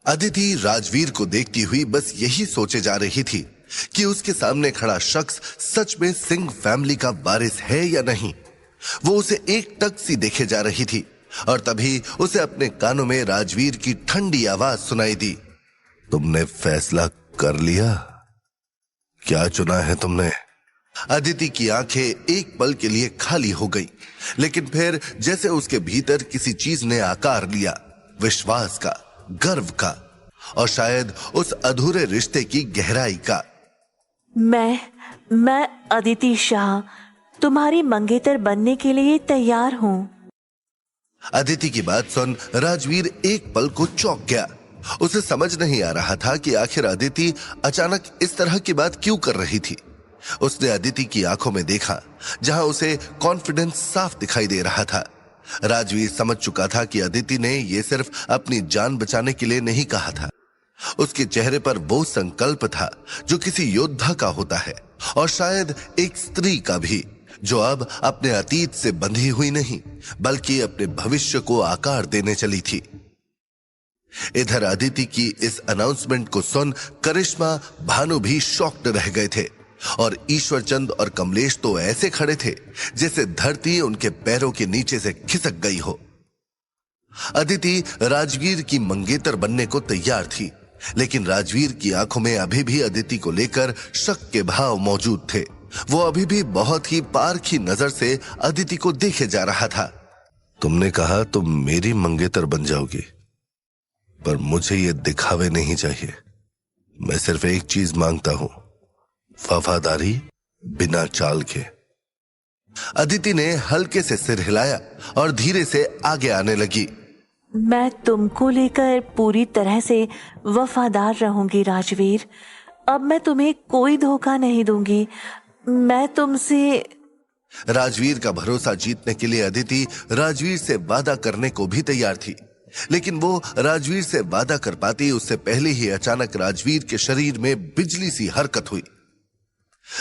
अदिति राजवीर को देखती हुई बस यही सोचे जा रही थी कि उसके सामने खड़ा शख्स सच में सिंह फैमिली का वारिस है या नहीं। वो उसे एकटक सी देखे जा रही थी और तभी उसे अपने कानों में राजवीर की ठंडी आवाज सुनाई दी। तुमने फैसला कर लिया? क्या चुना है तुमने? अदिति की आंखें एक पल के लिए खाली हो गई, लेकिन फिर जैसे उसके भीतर किसी चीज ने आकार लिया, विश्वास का, गर्व का और शायद उस अधूरे रिश्ते की गहराई का। मैं अदिति शाह तुम्हारी मंगेतर बनने के लिए तैयार हूं। अदिति की बात सुन राजवीर एक पल को चौंक गया। उसे समझ नहीं आ रहा था कि आखिर अदिति अचानक इस तरह की बात क्यों कर रही थी। उसने अदिति की आंखों में देखा, जहां उसे कॉन्फिडेंस साफ दिखाई दे रहा था। राजवीर समझ चुका था कि अदिति ने यह सिर्फ अपनी जान बचाने के लिए नहीं कहा था। उसके चेहरे पर वो संकल्प था जो किसी योद्धा का होता है और शायद एक स्त्री का भी, जो अब अपने अतीत से बंधी हुई नहीं बल्कि अपने भविष्य को आकार देने चली थी। इधर अदिति की इस अनाउंसमेंट को सुन करिश्मा, भानु भी शॉक्ड रह गए थे और ईश्वरचंद और कमलेश तो ऐसे खड़े थे जैसे धरती उनके पैरों के नीचे से खिसक गई हो। अदिति राजवीर की मंगेतर बनने को तैयार थी, लेकिन राजवीर की आंखों में अभी भी अदिति को लेकर शक के भाव मौजूद थे। वो अभी भी बहुत ही पारखी नजर से अदिति को देखे जा रहा था। तुमने कहा तुम मेरी मंगेतर बन जाओगी, पर मुझे ये दिखावे नहीं चाहिए। मैं सिर्फ एक चीज मांगता हूं, वफादारी बिना चाल के। अदिति ने हल्के से सिर हिलाया और धीरे से आगे आने लगी। मैं तुमको लेकर पूरी तरह से वफादार रहूंगी राजवीर। अब मैं तुम्हें कोई धोखा नहीं दूंगी। मैं तुमसे। राजवीर का भरोसा जीतने के लिए अदिति राजवीर से वादा करने को भी तैयार थी, लेकिन वो राजवीर से वादा कर पाती उससे पहले ही अचानक राजवीर के शरीर में बिजली सी हरकत हुई।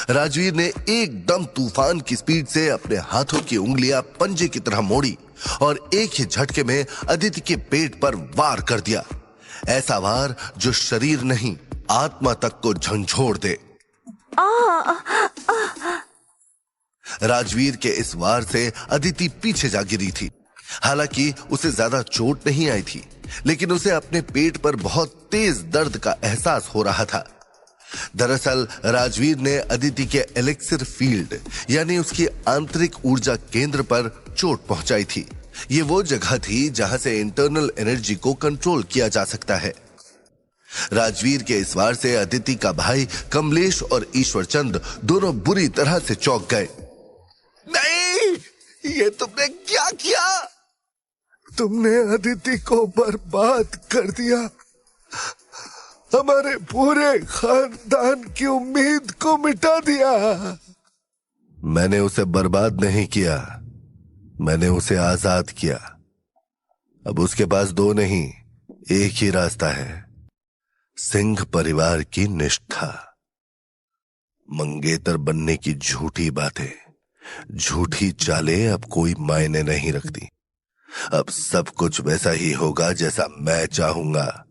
राजवीर ने एकदम तूफान की स्पीड से अपने हाथों की उंगलियां पंजे की तरह मोड़ी और एक ही झटके में अदिति के पेट पर वार कर दिया। ऐसा वार जो शरीर नहीं, आत्मा तक को झंझोड़ दे। राजवीर के इस वार से अदिति पीछे जा गिरी थी। हालांकि उसे ज्यादा चोट नहीं आई थी, लेकिन उसे अपने पेट पर बहुत तेज दर्द का एहसास हो रहा था। दरअसल राजवीर ने अदिति के एलेक्सिर फील्ड यानी उसकी आंतरिक ऊर्जा केंद्र पर चोट पहुंचाई थी। ये वो जगह थी जहां से इंटरनल एनर्जी को कंट्रोल किया जा सकता है। राजवीर के इस वार से अदिति का भाई कमलेश और ईश्वरचंद दोनों बुरी तरह से चौंक गए। नहीं, ये तुमने क्या किया? तुमने अदिति को बर्बाद कर दिया। हमारे पूरे खानदान की उम्मीद को मिटा दिया। मैंने उसे बर्बाद नहीं किया, मैंने उसे आजाद किया। अब उसके पास दो नहीं, एक ही रास्ता है, सिंह परिवार की निष्ठा। मंगेतर बनने की झूठी बातें, झूठी चालें अब कोई मायने नहीं रखती। अब सब कुछ वैसा ही होगा जैसा मैं चाहूंगा।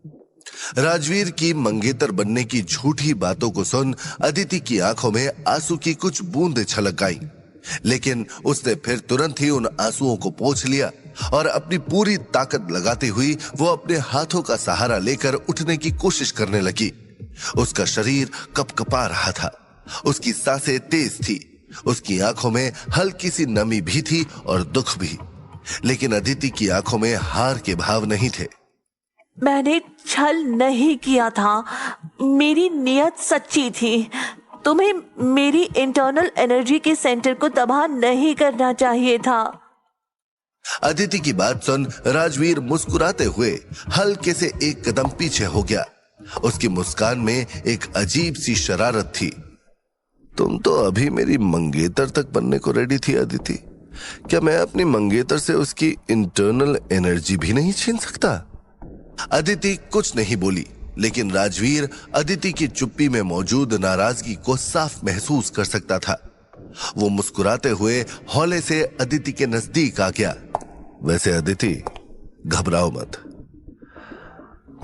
राजवीर की मंगेतर बनने की झूठी बातों को सुन अदिति की आंखों में आंसू की कुछ बूंदें छलक आई, लेकिन उसने फिर तुरंत ही उन आंसुओं को पोंछ लिया और अपनी पूरी ताकत लगाती हुई वो अपने हाथों का सहारा लेकर उठने की कोशिश करने लगी। उसका शरीर कपकपा रहा था, उसकी सांसें तेज थी, उसकी आंखों में हल्की सी नमी भी थी और दुख भी, लेकिन अदिति की आंखों में हार के भाव नहीं थे। मैंने छल नहीं किया था, मेरी नियत सच्ची थी। तुम्हें मेरी इंटरनल एनर्जी के सेंटर को तबाह नहीं करना चाहिए था। अदिति की बात सुन राजवीर मुस्कुराते हुए हल्के से एक कदम पीछे हो गया। उसकी मुस्कान में एक अजीब सी शरारत थी। तुम तो अभी मेरी मंगेतर तक बनने को रेडी थी अदिति। क्या मैं अपनी मंगेतर से उसकी इंटरनल एनर्जी भी नहीं छीन सकता? अदिति कुछ नहीं बोली, लेकिन राजवीर अदिति की चुप्पी में मौजूद नाराजगी को साफ महसूस कर सकता था। वो मुस्कुराते हुए हौले से अदिति के नजदीक आ गया। वैसे अदिति, घबराओ मत,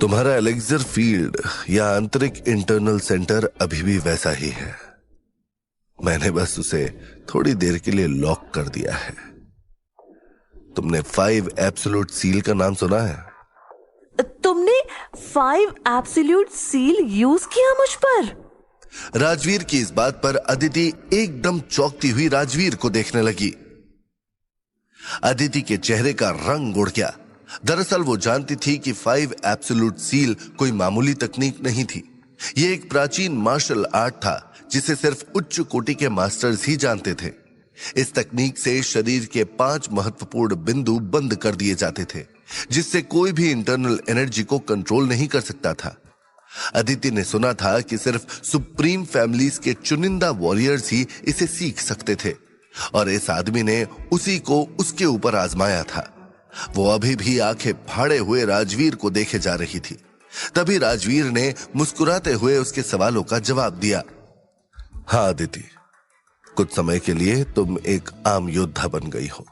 तुम्हारा एलेक्सर फील्ड या आंतरिक इंटरनल सेंटर अभी भी वैसा ही है। मैंने बस उसे थोड़ी देर के लिए लॉक कर दिया है। तुमने 5 एब्सोल्यूट सील का नाम सुना है? तुमने 5 एब्सोल्यूट सील यूज किया मुझ पर? राजवीर की इस बात पर अदिति एकदम चौंकती हुई राजवीर को देखने लगी। अदिति के चेहरे का रंग उड़ गया। दरअसल वो जानती थी कि 5 एब्सोल्यूट सील कोई मामूली तकनीक नहीं थी। ये एक प्राचीन मार्शल आर्ट था जिसे सिर्फ उच्च कोटि के मास्टर्स ही जानते थे। इस तकनीक से शरीर के 5 महत्वपूर्ण बिंदु बंद कर दिए जाते थे, जिससे कोई भी इंटरनल एनर्जी को कंट्रोल नहीं कर सकता था। अदिति ने सुना था कि सिर्फ सुप्रीम फैमिलीज के चुनिंदा वॉरियर्स ही इसे सीख सकते थे, और इस आदमी ने उसी को उसके ऊपर आजमाया था। वो अभी भी आंखें फाड़े हुए राजवीर को देखे जा रही थी। तभी राजवीर ने मुस्कुराते हुए उसके सवालों का जवाब दिया। हाँ अदिति, कुछ समय के लिए तुम एक आम योद्धा बन गई हो।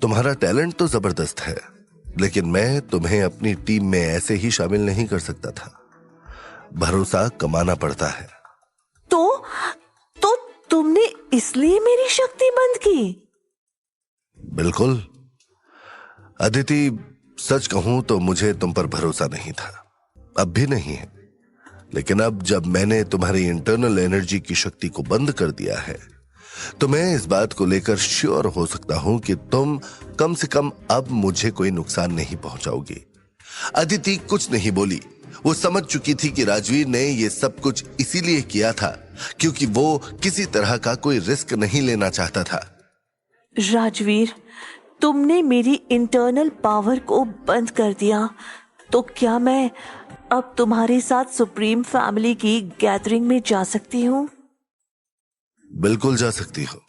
तुम्हारा टैलेंट तो जबरदस्त है, लेकिन मैं तुम्हें अपनी टीम में ऐसे ही शामिल नहीं कर सकता था। भरोसा कमाना पड़ता है। तो तुमने इसलिए मेरी शक्ति बंद की? बिल्कुल अदिति, सच कहूं तो मुझे तुम पर भरोसा नहीं था, अब भी नहीं है। लेकिन अब जब मैंने तुम्हारी इंटरनल एनर्जी की शक्ति को बंद कर दिया है, तो मैं इस बात को लेकर श्योर हो सकता हूं कि तुम कम से कम अब मुझे कोई नुकसान नहीं पहुंचाओगी। अदिति कुछ नहीं बोली। वो समझ चुकी थी कि राजवीर ने ये सब कुछ इसीलिए किया था क्योंकि वो किसी तरह का कोई रिस्क नहीं लेना चाहता था। राजवीर, तुमने मेरी इंटरनल पावर को बंद कर दिया, तो क्या मैं अब तुम्हारे साथ सुप्रीम फैमिली की गैदरिंग में जा सकती हूँ? बिल्कुल जा सकती हो।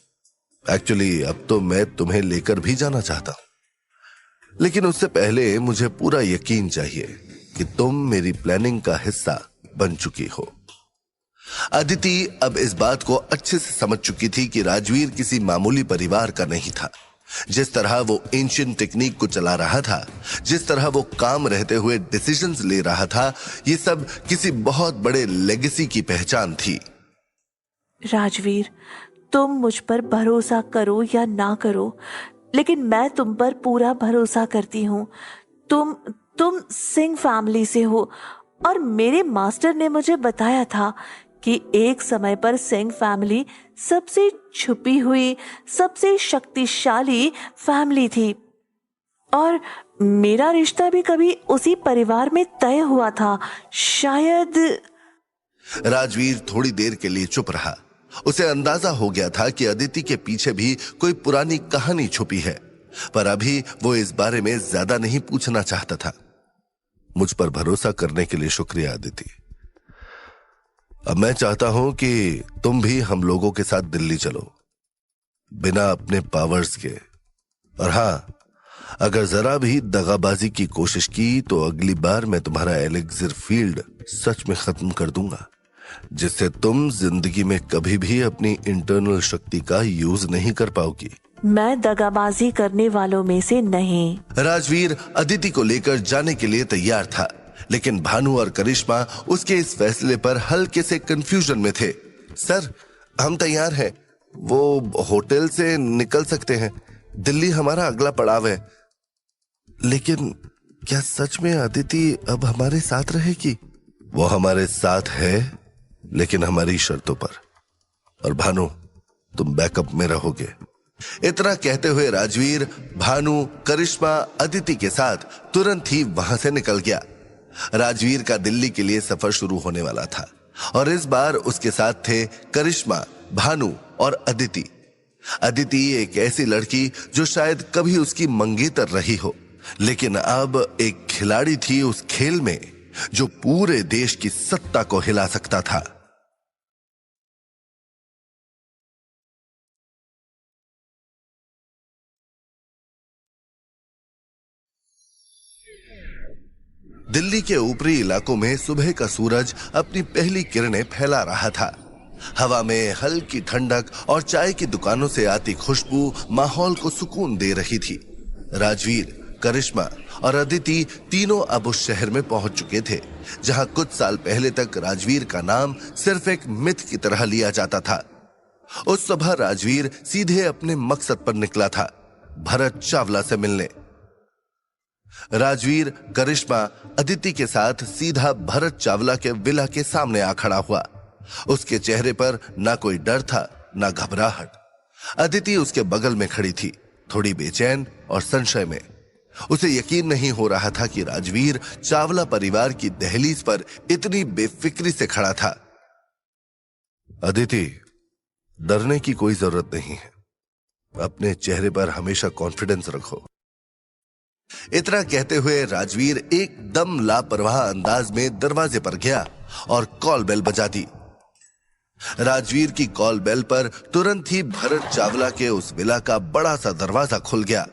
एक्चुअली अब तो मैं तुम्हें लेकर भी जाना चाहता हूं, लेकिन उससे पहले मुझे पूरा यकीन चाहिए कि तुम मेरी प्लानिंग का हिस्सा बन चुकी हो। अदिति अब इस बात को अच्छे से समझ चुकी थी कि राजवीर किसी मामूली परिवार का नहीं था। जिस तरह वो एंशिएंट टेक्निक को चला रहा था, जिस तरह वो काम रहते हुए डिसीजंस ले रहा था, ये सब किसी बहुत बड़े लेगेसी की पहचान थी। राजवीर, तुम मुझ पर भरोसा करो या ना करो, लेकिन मैं तुम पर पूरा भरोसा करती हूँ। तुम सिंह फैमिली से हो, और मेरे मास्टर ने मुझे बताया था कि एक समय पर सिंह फैमिली सबसे छुपी हुई, सबसे शक्तिशाली फैमिली थी, और मेरा रिश्ता भी कभी उसी परिवार में तय हुआ था। शायद। राजवीर थोड़ी देर के लिए चुप रहा। उसे अंदाजा हो गया था कि अदिति के पीछे भी कोई पुरानी कहानी छुपी है, पर अभी वो इस बारे में ज्यादा नहीं पूछना चाहता था। मुझ पर भरोसा करने के लिए शुक्रिया अदिति। अब मैं चाहता हूं कि तुम भी हम लोगों के साथ दिल्ली चलो, बिना अपने पावर्स के। और हाँ, अगर जरा भी दगाबाजी की कोशिश की तो अगली बार मैं तुम्हारा एलेक्सर फील्ड सच में खत्म कर दूंगा, जिससे तुम जिंदगी में कभी भी अपनी इंटरनल शक्ति का यूज नहीं कर पाओगी। मैं दगाबाजी करने वालों में से नहीं। राजवीर अदिति को लेकर जाने के लिए तैयार था, लेकिन भानु और करिश्मा उसके इस फैसले पर हल्के से कंफ्यूजन में थे। सर, हम तैयार हैं, वो होटल से निकल सकते हैं, दिल्ली हमारा अगला पड़ाव है। लेकिन क्या सच में अदिति अब हमारे साथ रहेगी? वो हमारे साथ है, लेकिन हमारी शर्तों पर। और भानु, तुम बैकअप में रहोगे। इतना कहते हुए राजवीर भानु, करिश्मा, अदिति के साथ तुरंत ही वहां से निकल गया। राजवीर का दिल्ली के लिए सफर शुरू होने वाला था, और इस बार उसके साथ थे करिश्मा, भानु और अदिति। अदिति एक ऐसी लड़की जो शायद कभी उसकी मंगेतर रही हो, लेकिन अब एक खिलाड़ी थी उस खेल में जो पूरे देश की सत्ता को हिला सकता था। दिल्ली के ऊपरी इलाकों में सुबह का सूरज अपनी पहली किरणें फैला रहा था। हवा में हल्की ठंडक और चाय की दुकानों से आती खुशबू माहौल को सुकून दे रही थी। राजवीर करिश्मा और अदिति तीनों अब उस शहर में पहुंच चुके थे जहां कुछ साल पहले तक राजवीर का नाम सिर्फ एक मिथ की तरह लिया जाता था। उस सुबह राजवीर सीधे अपने मकसद पर निकला था, भरत चावला से मिलने। राजवीर करिश्मा अदिति के साथ सीधा भरत चावला के विला के सामने आ खड़ा हुआ। उसके चेहरे पर ना कोई डर था ना घबराहट। अदिति उसके बगल में खड़ी थी, थोड़ी बेचैन और संशय में। उसे यकीन नहीं हो रहा था कि राजवीर चावला परिवार की दहलीज पर इतनी बेफिक्री से खड़ा था। अदिति, डरने की कोई जरूरत नहीं है, अपने चेहरे पर हमेशा कॉन्फिडेंस रखो। इतना कहते हुए राजवीर एकदम लापरवाह अंदाज में दरवाजे पर गया और कॉल बेल बजा दी। राजवीर की कॉल बेल पर तुरंत ही भरत चावला के उस विला का बड़ा सा दरवाजा खुल गया।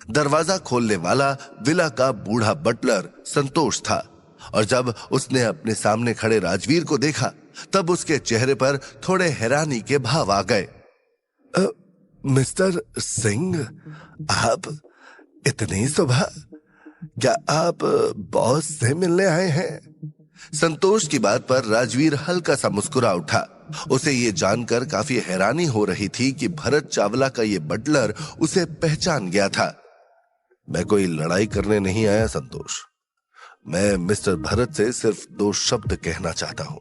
दरवाजा खोलने वाला विला का बूढ़ा बटलर संतोष था और जब उसने अपने सामने खड़े राजवीर को देखा तब उसके चेहरे पर थोड़े हैरानी के भाव आ गए। मिस्टर सिंह, आप इतनी सुबह? क्या आप बॉस से मिलने आए हैं? संतोष की बात पर राजवीर हल्का सा मुस्कुरा उठा। उसे ये जानकर काफी हैरानी हो रही थी कि भरत चावला का ये बटलर उसे पहचान गया था। मैं कोई लड़ाई करने नहीं आया संतोष, मैं मिस्टर भरत से सिर्फ 2 शब्द कहना चाहता हूं।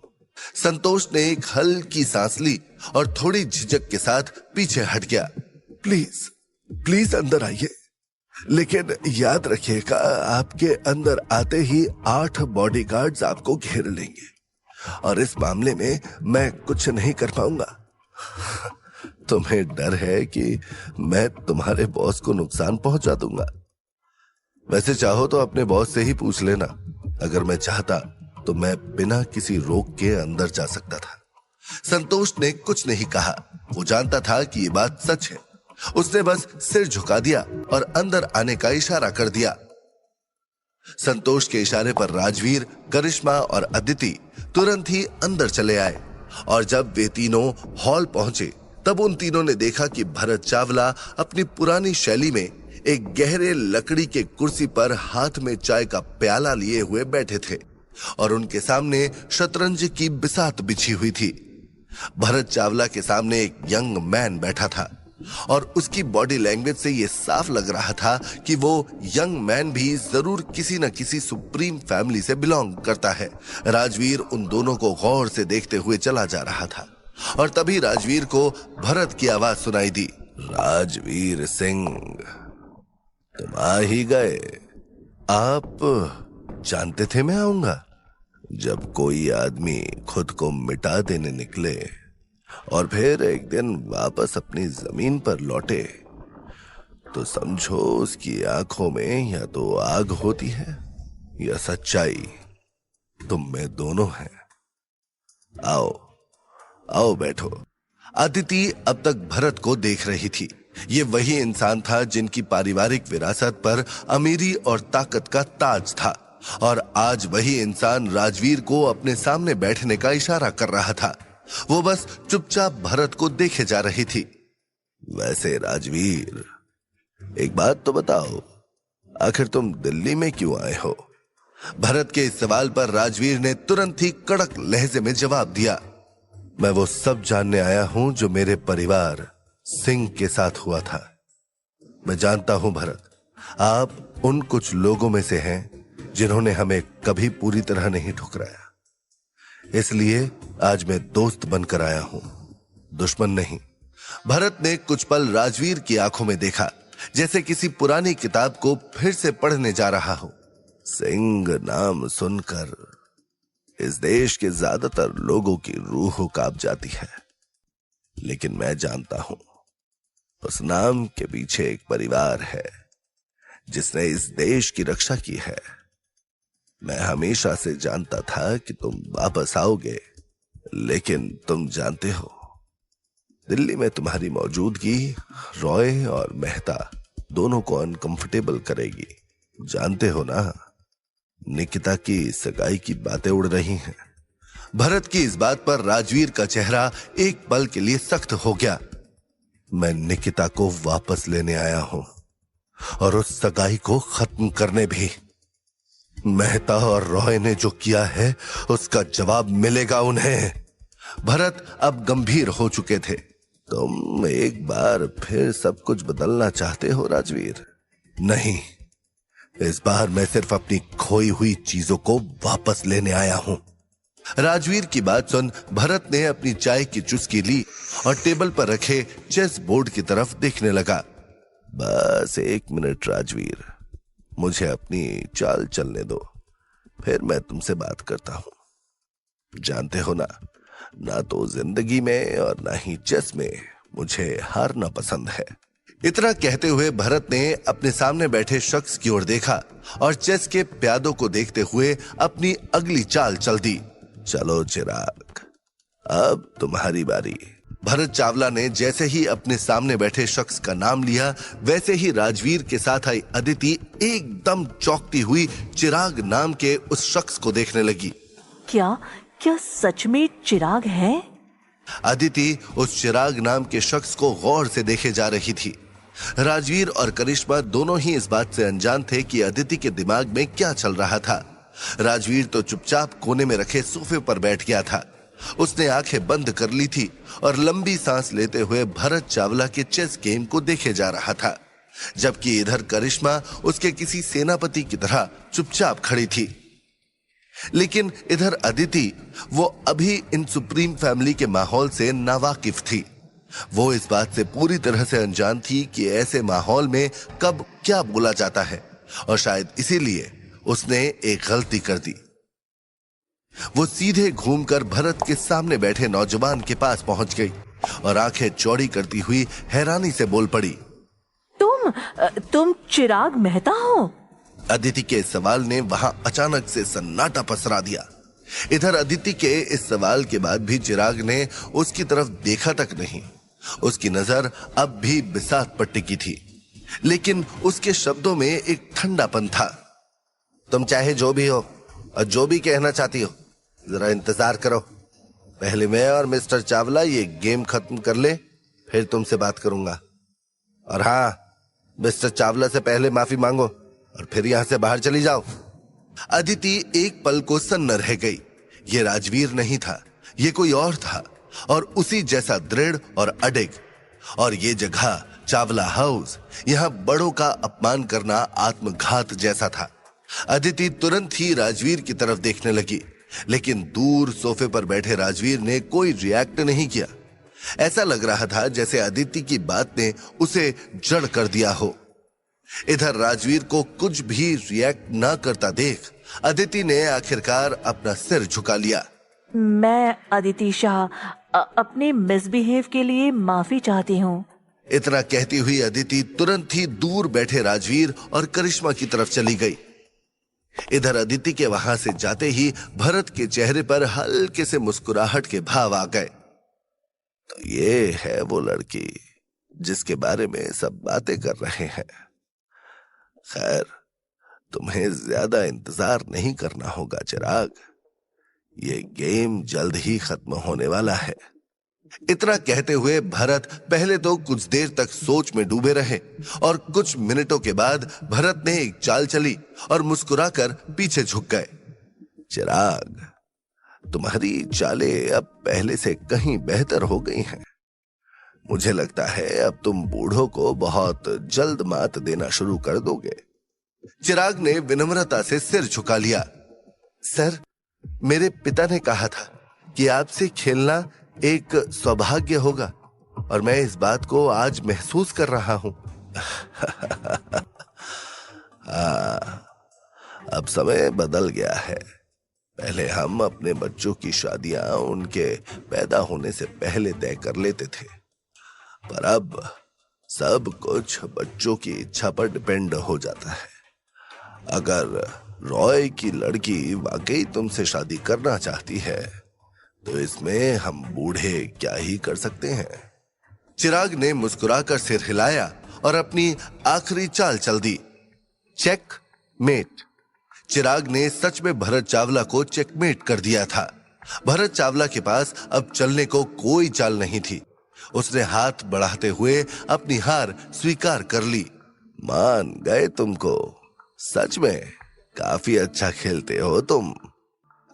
संतोष ने एक हल्की सांस ली और थोड़ी झिझक के साथ पीछे हट गया। प्लीज प्लीज अंदर आइए, लेकिन याद रखिएगा आपके अंदर आते ही 8 बॉडीगार्ड्स आपको घेर लेंगे और इस मामले में मैं कुछ नहीं कर पाऊंगा। तुम्हें डर है कि मैं तुम्हारे बॉस को नुकसान पहुंचा दूंगा? वैसे चाहो तो अपने बॉस से ही पूछ लेना। अगर मैं चाहता तो मैं बिना किसी रोक के अंदर जा सकता था। संतोष ने कुछ नहीं कहा। वो जानता था कि ये बात सच है। उसने बस सिर झुका दिया और अंदर आने का इशारा कर दिया। संतोष के इशारे पर राजवीर, करिश्मा और अदिति तुरंत ही अंदर चले आए और जब वे तीनों हॉल पहुंचे तब उन तीनों ने देखा कि भरत चावला अपनी पुरानी शैली में एक गहरे लकड़ी के कुर्सी पर हाथ में चाय का प्याला लिए हुए बैठे थे और उनके सामने शतरंज की बिसात बिछी हुई थी। भरत चावला के सामने एक यंग मैन बैठा था और उसकी बॉडी लैंग्वेज से यह साफ लग रहा था कि वो यंग मैन भी जरूर किसी न किसी सुप्रीम फैमिली से बिलोंग करता है। राजवीर उन दोनों को गौर से देखते हुए चला जा रहा था और तभी राजवीर को भरत की आवाज सुनाई दी। राजवीर सिंह, तुम आ ही गए। आप जानते थे मैं आऊंगा। जब कोई आदमी खुद को मिटा देने निकले और फिर एक दिन वापस अपनी जमीन पर लौटे तो समझो उसकी आंखों में या तो आग होती है या सच्चाई। तुम में दोनों है। आओ आओ बैठो। अदिति अब तक भरत को देख रही थी। ये वही इंसान था जिनकी पारिवारिक विरासत पर अमीरी और ताकत का ताज था और आज वही इंसान राजवीर को अपने सामने बैठने का इशारा कर रहा था। वो बस चुपचाप भरत को देखे जा रही थी। वैसे राजवीर, एक बात तो बताओ, आखिर तुम दिल्ली में क्यों आए हो? भरत के इस सवाल पर राजवीर ने तुरंत ही कड़क लहजे में जवाब दिया। मैं वो सब जानने आया हूं जो मेरे परिवार सिंह के साथ हुआ था। मैं जानता हूं भरत, आप उन कुछ लोगों में से हैं जिन्होंने हमें कभी पूरी तरह नहीं ठुकराया। इसलिए आज मैं दोस्त बनकर आया हूं, दुश्मन नहीं। भरत ने कुछ पल राजवीर की आंखों में देखा, जैसे किसी पुरानी किताब को फिर से पढ़ने जा रहा हो। सिंह नाम सुनकर इस देश के ज्यादातर लोगों की रूह कांप जाती है, लेकिन मैं जानता हूं उस नाम के पीछे एक परिवार है जिसने इस देश की रक्षा की है। मैं हमेशा से जानता था कि तुम वापस आओगे, लेकिन तुम जानते हो दिल्ली में तुम्हारी मौजूदगी रॉय और मेहता दोनों को अनकंफर्टेबल करेगी। जानते हो ना, निकिता की सगाई की बातें उड़ रही हैं। भरत की इस बात पर राजवीर का चेहरा एक पल के लिए सख्त हो गया। मैं निकिता को वापस लेने आया हूं। और उस सगाई को खत्म करने भी। मेहता और रॉय ने जो किया है उसका जवाब मिलेगा उन्हें। भरत अब गंभीर हो चुके थे। तुम एक बार फिर सब कुछ बदलना चाहते हो राजवीर? नहीं, इस बार मैं सिर्फ अपनी खोई हुई चीजों को वापस लेने आया हूं। राजवीर की बात सुन भरत ने अपनी चाय की चुस्की ली और टेबल पर रखे चेस बोर्ड की तरफ देखने लगा। बस 1 मिनट राजवीर, मुझे अपनी चाल चलने दो, फिर मैं तुमसे बात करता हूं। जानते हो ना तो जिंदगी में और ना ही चेस में मुझे हारना पसंद है। इतना कहते हुए भरत ने अपने सामने बैठे शख्स की ओर देखा और चेस के प्यादों को देखते हुए अपनी अगली चाल चल दी। चलो चिराग, अब तुम्हारी बारी। भरत चावला ने जैसे ही अपने सामने बैठे शख्स का नाम लिया, वैसे ही राजवीर के साथ आई अदिति एकदम चौंकती हुई चिराग नाम के उस शख्स को देखने लगी। क्या क्या सच में चिराग है? अदिति उस चिराग नाम के शख्स को गौर से देखे जा रही थी। राजवीर और करिश्मा दोनों ही इस बात से अनजान थे कि अदिति के दिमाग में क्या चल रहा था। राजवीर तो चुपचाप कोने में रखे सोफे पर बैठ गया था। उसने आंखें बंद कर ली थी और लंबी सांस लेते हुए भरत चावला के चेस गेम को देखे जा रहा था, जबकि इधर करिश्मा उसके किसी सेनापति की तरह चुपचाप खड़ी थी। लेकिन इधर अदिति, वो अभी इन सुप्रीम फैमिली के माहौल से नावाकिफ थी। वो इस बात से पूरी तरह से अनजान थी कि ऐसे माहौल में कब क्या बोला जाता है, और शायद इसीलिए उसने एक गलती कर दी। वो सीधे घूमकर भरत के सामने बैठे नौजवान के पास पहुंच गई और आंखें चौड़ी करती हुई हैरानी से बोल पड़ी। तुम चिराग मेहता हो? अदिति के सवाल ने वहां अचानक से सन्नाटा पसरा दिया। इधर अदिति के इस सवाल के बाद भी चिराग ने उसकी तरफ देखा तक नहीं। उसकी नजर अब भी बिसात पर टिकी थी, लेकिन उसके शब्दों में एक ठंडापन था। तुम चाहे जो भी हो और जो भी कहना चाहती हो, जरा इंतजार करो। पहले मैं और मिस्टर चावला ये गेम खत्म कर ले, फिर तुमसे बात करूंगा। और हाँ, मिस्टर चावला से पहले माफी मांगो और फिर यहां से बाहर चली जाओ। अदिति एक पल को सन्न रह गई। ये राजवीर नहीं था, ये कोई और था, और उसी जैसा दृढ़ और अडिग। और ये जगह चावला हाउस, यहां बड़ों का अपमान करना आत्मघात जैसा था। अदिति तुरंत ही राजवीर की तरफ देखने लगी, लेकिन दूर सोफे पर बैठे राजवीर ने कोई रिएक्ट नहीं किया। ऐसा लग रहा था जैसे अदिति की बात ने उसे जड़ कर दिया हो। इधर राजवीर को कुछ भी रिएक्ट ना करता देख अदिति ने आखिरकार अपना सिर झुका लिया। मैं अदिति शाह अपने मिसबिहेव के लिए माफी चाहती हूँ। इतना कहती हुई अदिति तुरंत ही दूर बैठे राजवीर और करिश्मा की तरफ चली गई। इधर अदिति के वहां से जाते ही भरत के चेहरे पर हल्के से मुस्कुराहट के भाव आ गए। तो ये है वो लड़की जिसके बारे में सब बातें कर रहे हैं। खैर, तुम्हें ज्यादा इंतजार नहीं करना होगा चिराग, ये गेम जल्द ही खत्म होने वाला है। इतना कहते हुए भरत पहले तो कुछ देर तक सोच में डूबे रहे, और कुछ मिनटों के बाद भरत ने एक चाल चली और मुस्कुराकर पीछे झुक गए। चिराग, तुम्हारी चालें अब पहले से कहीं बेहतर हो गई हैं। मुझे लगता है अब तुम बूढ़ों को बहुत जल्द मात देना शुरू कर दोगे। चिराग ने विनम्रता से सिर झुका लिया। सर, मेरे पिता ने कहा था कि आपसे खेलना एक सौभाग्य होगा, और मैं इस बात को आज महसूस कर रहा हूं। अब समय बदल गया है। पहले हम अपने बच्चों की शादियां उनके पैदा होने से पहले तय कर लेते थे, पर अब सब कुछ बच्चों की इच्छा पर डिपेंड हो जाता है। अगर रॉय की लड़की वाकई तुमसे शादी करना चाहती है, तो इसमें हम बूढ़े क्या ही कर सकते हैं। चिराग ने मुस्कुराकर सिर हिलाया और अपनी आखिरी चाल चल दी। Check met. चिराग ने सच में भरत चावला को चेकमेट कर दिया था। भरत चावला के पास अब चलने को कोई चाल नहीं थी। उसने हाथ बढ़ाते हुए अपनी हार स्वीकार कर ली। मान गए तुमको। सच में काफी अच्छा खेलते हो तुम।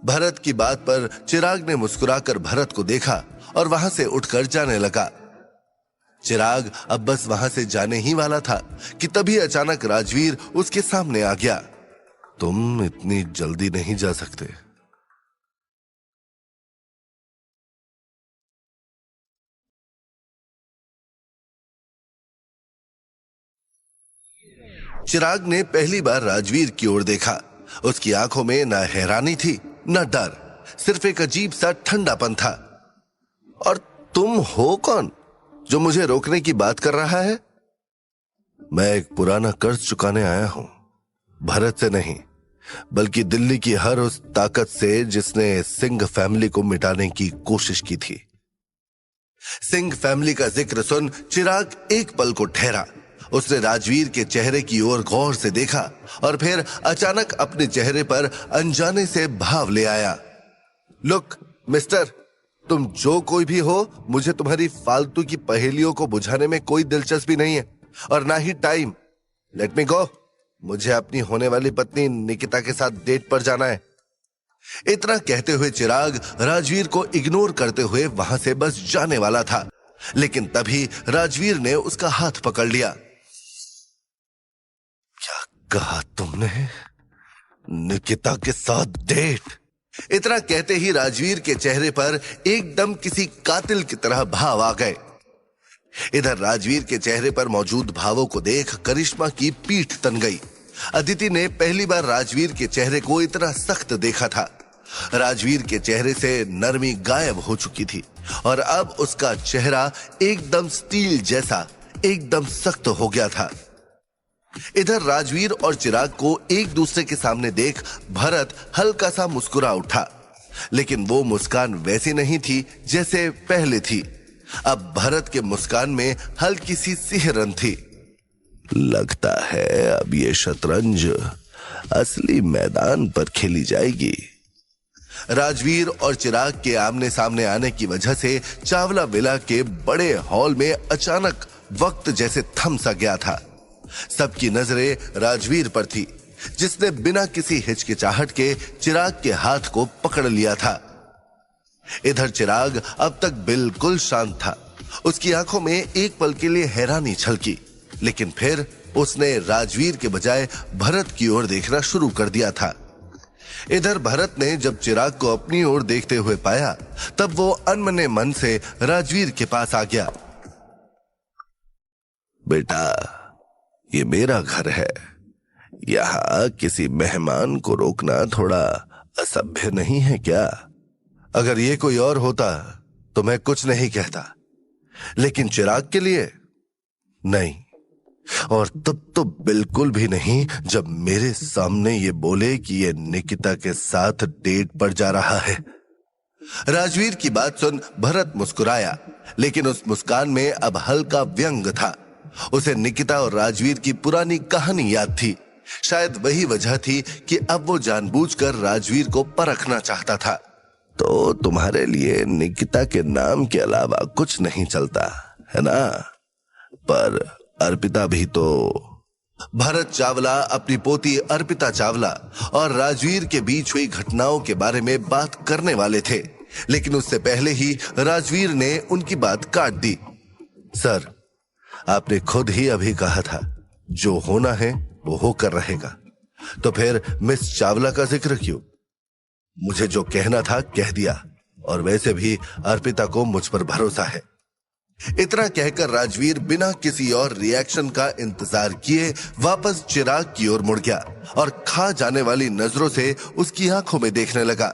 भरत की बात पर चिराग ने मुस्कुराकर भरत को देखा और वहां से उठकर जाने लगा। चिराग अब बस वहां से जाने ही वाला था कि तभी अचानक राजवीर उसके सामने आ गया। तुम इतनी जल्दी नहीं जा सकते। चिराग ने पहली बार राजवीर की ओर देखा। उसकी आंखों में न हैरानी थी न डर, सिर्फ एक अजीब सा ठंडापन था। और तुम हो कौन जो मुझे रोकने की बात कर रहा है? मैं एक पुराना कर्ज चुकाने आया हूं, भरत से नहीं बल्कि दिल्ली की हर उस ताकत से जिसने सिंह फैमिली को मिटाने की कोशिश की थी। सिंह फैमिली का जिक्र सुन चिराग एक पल को ठहरा। उसने राजवीर के चेहरे की ओर गौर से देखा और फिर अचानक अपने चेहरे पर अनजाने से भाव ले आया। लुक मिस्टर, तुम जो कोई भी हो, मुझे तुम्हारी फालतू की पहेलियों को बुझाने में कोई दिलचस्पी नहीं है और ना ही टाइम। लेट मी गो। मुझे अपनी होने वाली पत्नी निकिता के साथ डेट पर जाना है। इतना कहते हुए चिराग राजवीर को इग्नोर करते हुए वहां से बस जाने वाला था, लेकिन तभी राजवीर ने उसका हाथ पकड़ लिया। क्या कहा तुमने? निकिता के साथ डेट? इतना कहते ही राजवीर के चेहरे पर एकदम किसी कातिल की तरह भाव आ गए। इधर राजवीर के चेहरे पर मौजूद भावों को देख करिश्मा की पीठ तन गई। अदिति ने पहली बार राजवीर के चेहरे को इतना सख्त देखा था। राजवीर के चेहरे से नरमी गायब हो चुकी थी और अब उसका चेहरा एकदम स्टील जैसा एकदम सख्त हो गया था। इधर राजवीर और चिराग को एक दूसरे के सामने देख भरत हल्का सा मुस्कुरा उठा, लेकिन वो मुस्कान वैसी नहीं थी जैसे पहले थी। अब भरत के मुस्कान में हल्की सी सिहरन थी। लगता है अब ये शतरंज असली मैदान पर खेली जाएगी। राजवीर और चिराग के आमने सामने आने की वजह से चावला विला के बड़े हॉल में अचानक वक्त जैसे थम सा गया था। सबकी नजरें राजवीर पर थी, जिसने बिना किसी हिचकिचाहट के चिराग के हाथ को पकड़ लिया था। इधर चिराग अब तक बिल्कुल शांत था। उसकी आंखों में एक पल के लिए हैरानी छलकी, लेकिन फिर उसने राजवीर के बजाय भरत की ओर देखना शुरू कर दिया था। इधर भरत ने जब चिराग को अपनी ओर देखते हुए पाया, तब वो अनमने मन से राजवीर के पास आ गया। बेटा, ये मेरा घर है। यहां किसी मेहमान को रोकना थोड़ा असभ्य नहीं है क्या? अगर ये कोई और होता तो मैं कुछ नहीं कहता, लेकिन चिराग के लिए नहीं। और तब तो बिल्कुल भी नहीं जब मेरे सामने ये बोले कि ये निकिता के साथ डेट पर जा रहा है। राजवीर की बात सुन भरत मुस्कुराया, लेकिन उस मुस्कान में अब हल्का व्यंग था। उसे निकिता और राजवीर की पुरानी कहानी याद थी। शायद वही वजह थी कि अब वो जानबूझकर राजवीर को परखना चाहता था। तो तुम्हारे लिए निकिता के नाम के अलावा कुछ नहीं चलता है ना? पर अर्पिता भी तो। भरत चावला अपनी पोती अर्पिता चावला और राजवीर के बीच हुई घटनाओं के बारे में बात करने वाले थे, लेकिन उससे पहले ही राजवीर ने उनकी बात काट दी। सर, आपने खुद ही अभी कहा था जो होना है वो होकर रहेगा, तो फिर मिस चावला का जिक्र क्यों? मुझे जो कहना था कह दिया, और वैसे भी अर्पिता को मुझ पर भरोसा है। इतना कहकर राजवीर बिना किसी और रिएक्शन का इंतजार किए वापस चिराग की ओर मुड़ गया और खा जाने वाली नजरों से उसकी आंखों में देखने लगा।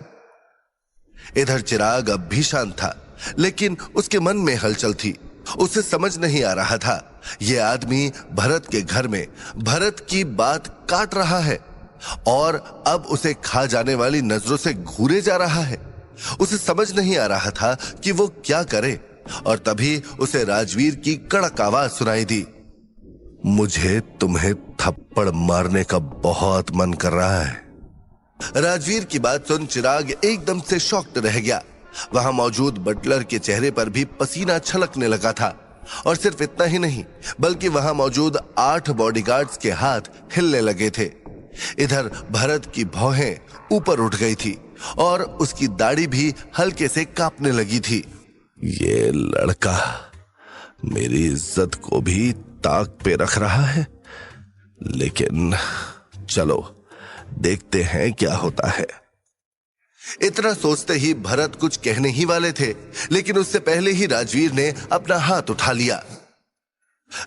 इधर चिराग अब भी शांत था, लेकिन उसके मन में हलचल थी। उसे समझ नहीं आ रहा था, यह आदमी भरत के घर में भरत की बात काट रहा है और अब उसे खा जाने वाली नजरों से घूरे जा रहा है। उसे समझ नहीं आ रहा था कि वो क्या करे, और तभी उसे राजवीर की कड़क आवाज सुनाई दी। मुझे तुम्हें थप्पड़ मारने का बहुत मन कर रहा है। राजवीर की बात सुन चिराग एकदम से शॉक्ड रह गया। वहां मौजूद बटलर के चेहरे पर भी पसीना छलकने लगा था। और सिर्फ इतना ही नहीं, बल्कि वहां मौजूद 8 बॉडीगार्ड्स के हाथ हिलने लगे थे। इधर भरत की भौहें ऊपर उठ गई थी और उसकी दाढ़ी भी हल्के से कांपने लगी थी। ये लड़का मेरी इज्जत को भी ताक पे रख रहा है, लेकिन चलो देखते हैं क्या होता है। इतना सोचते ही भरत कुछ कहने ही वाले थे, लेकिन उससे पहले ही राजवीर ने अपना हाथ उठा लिया।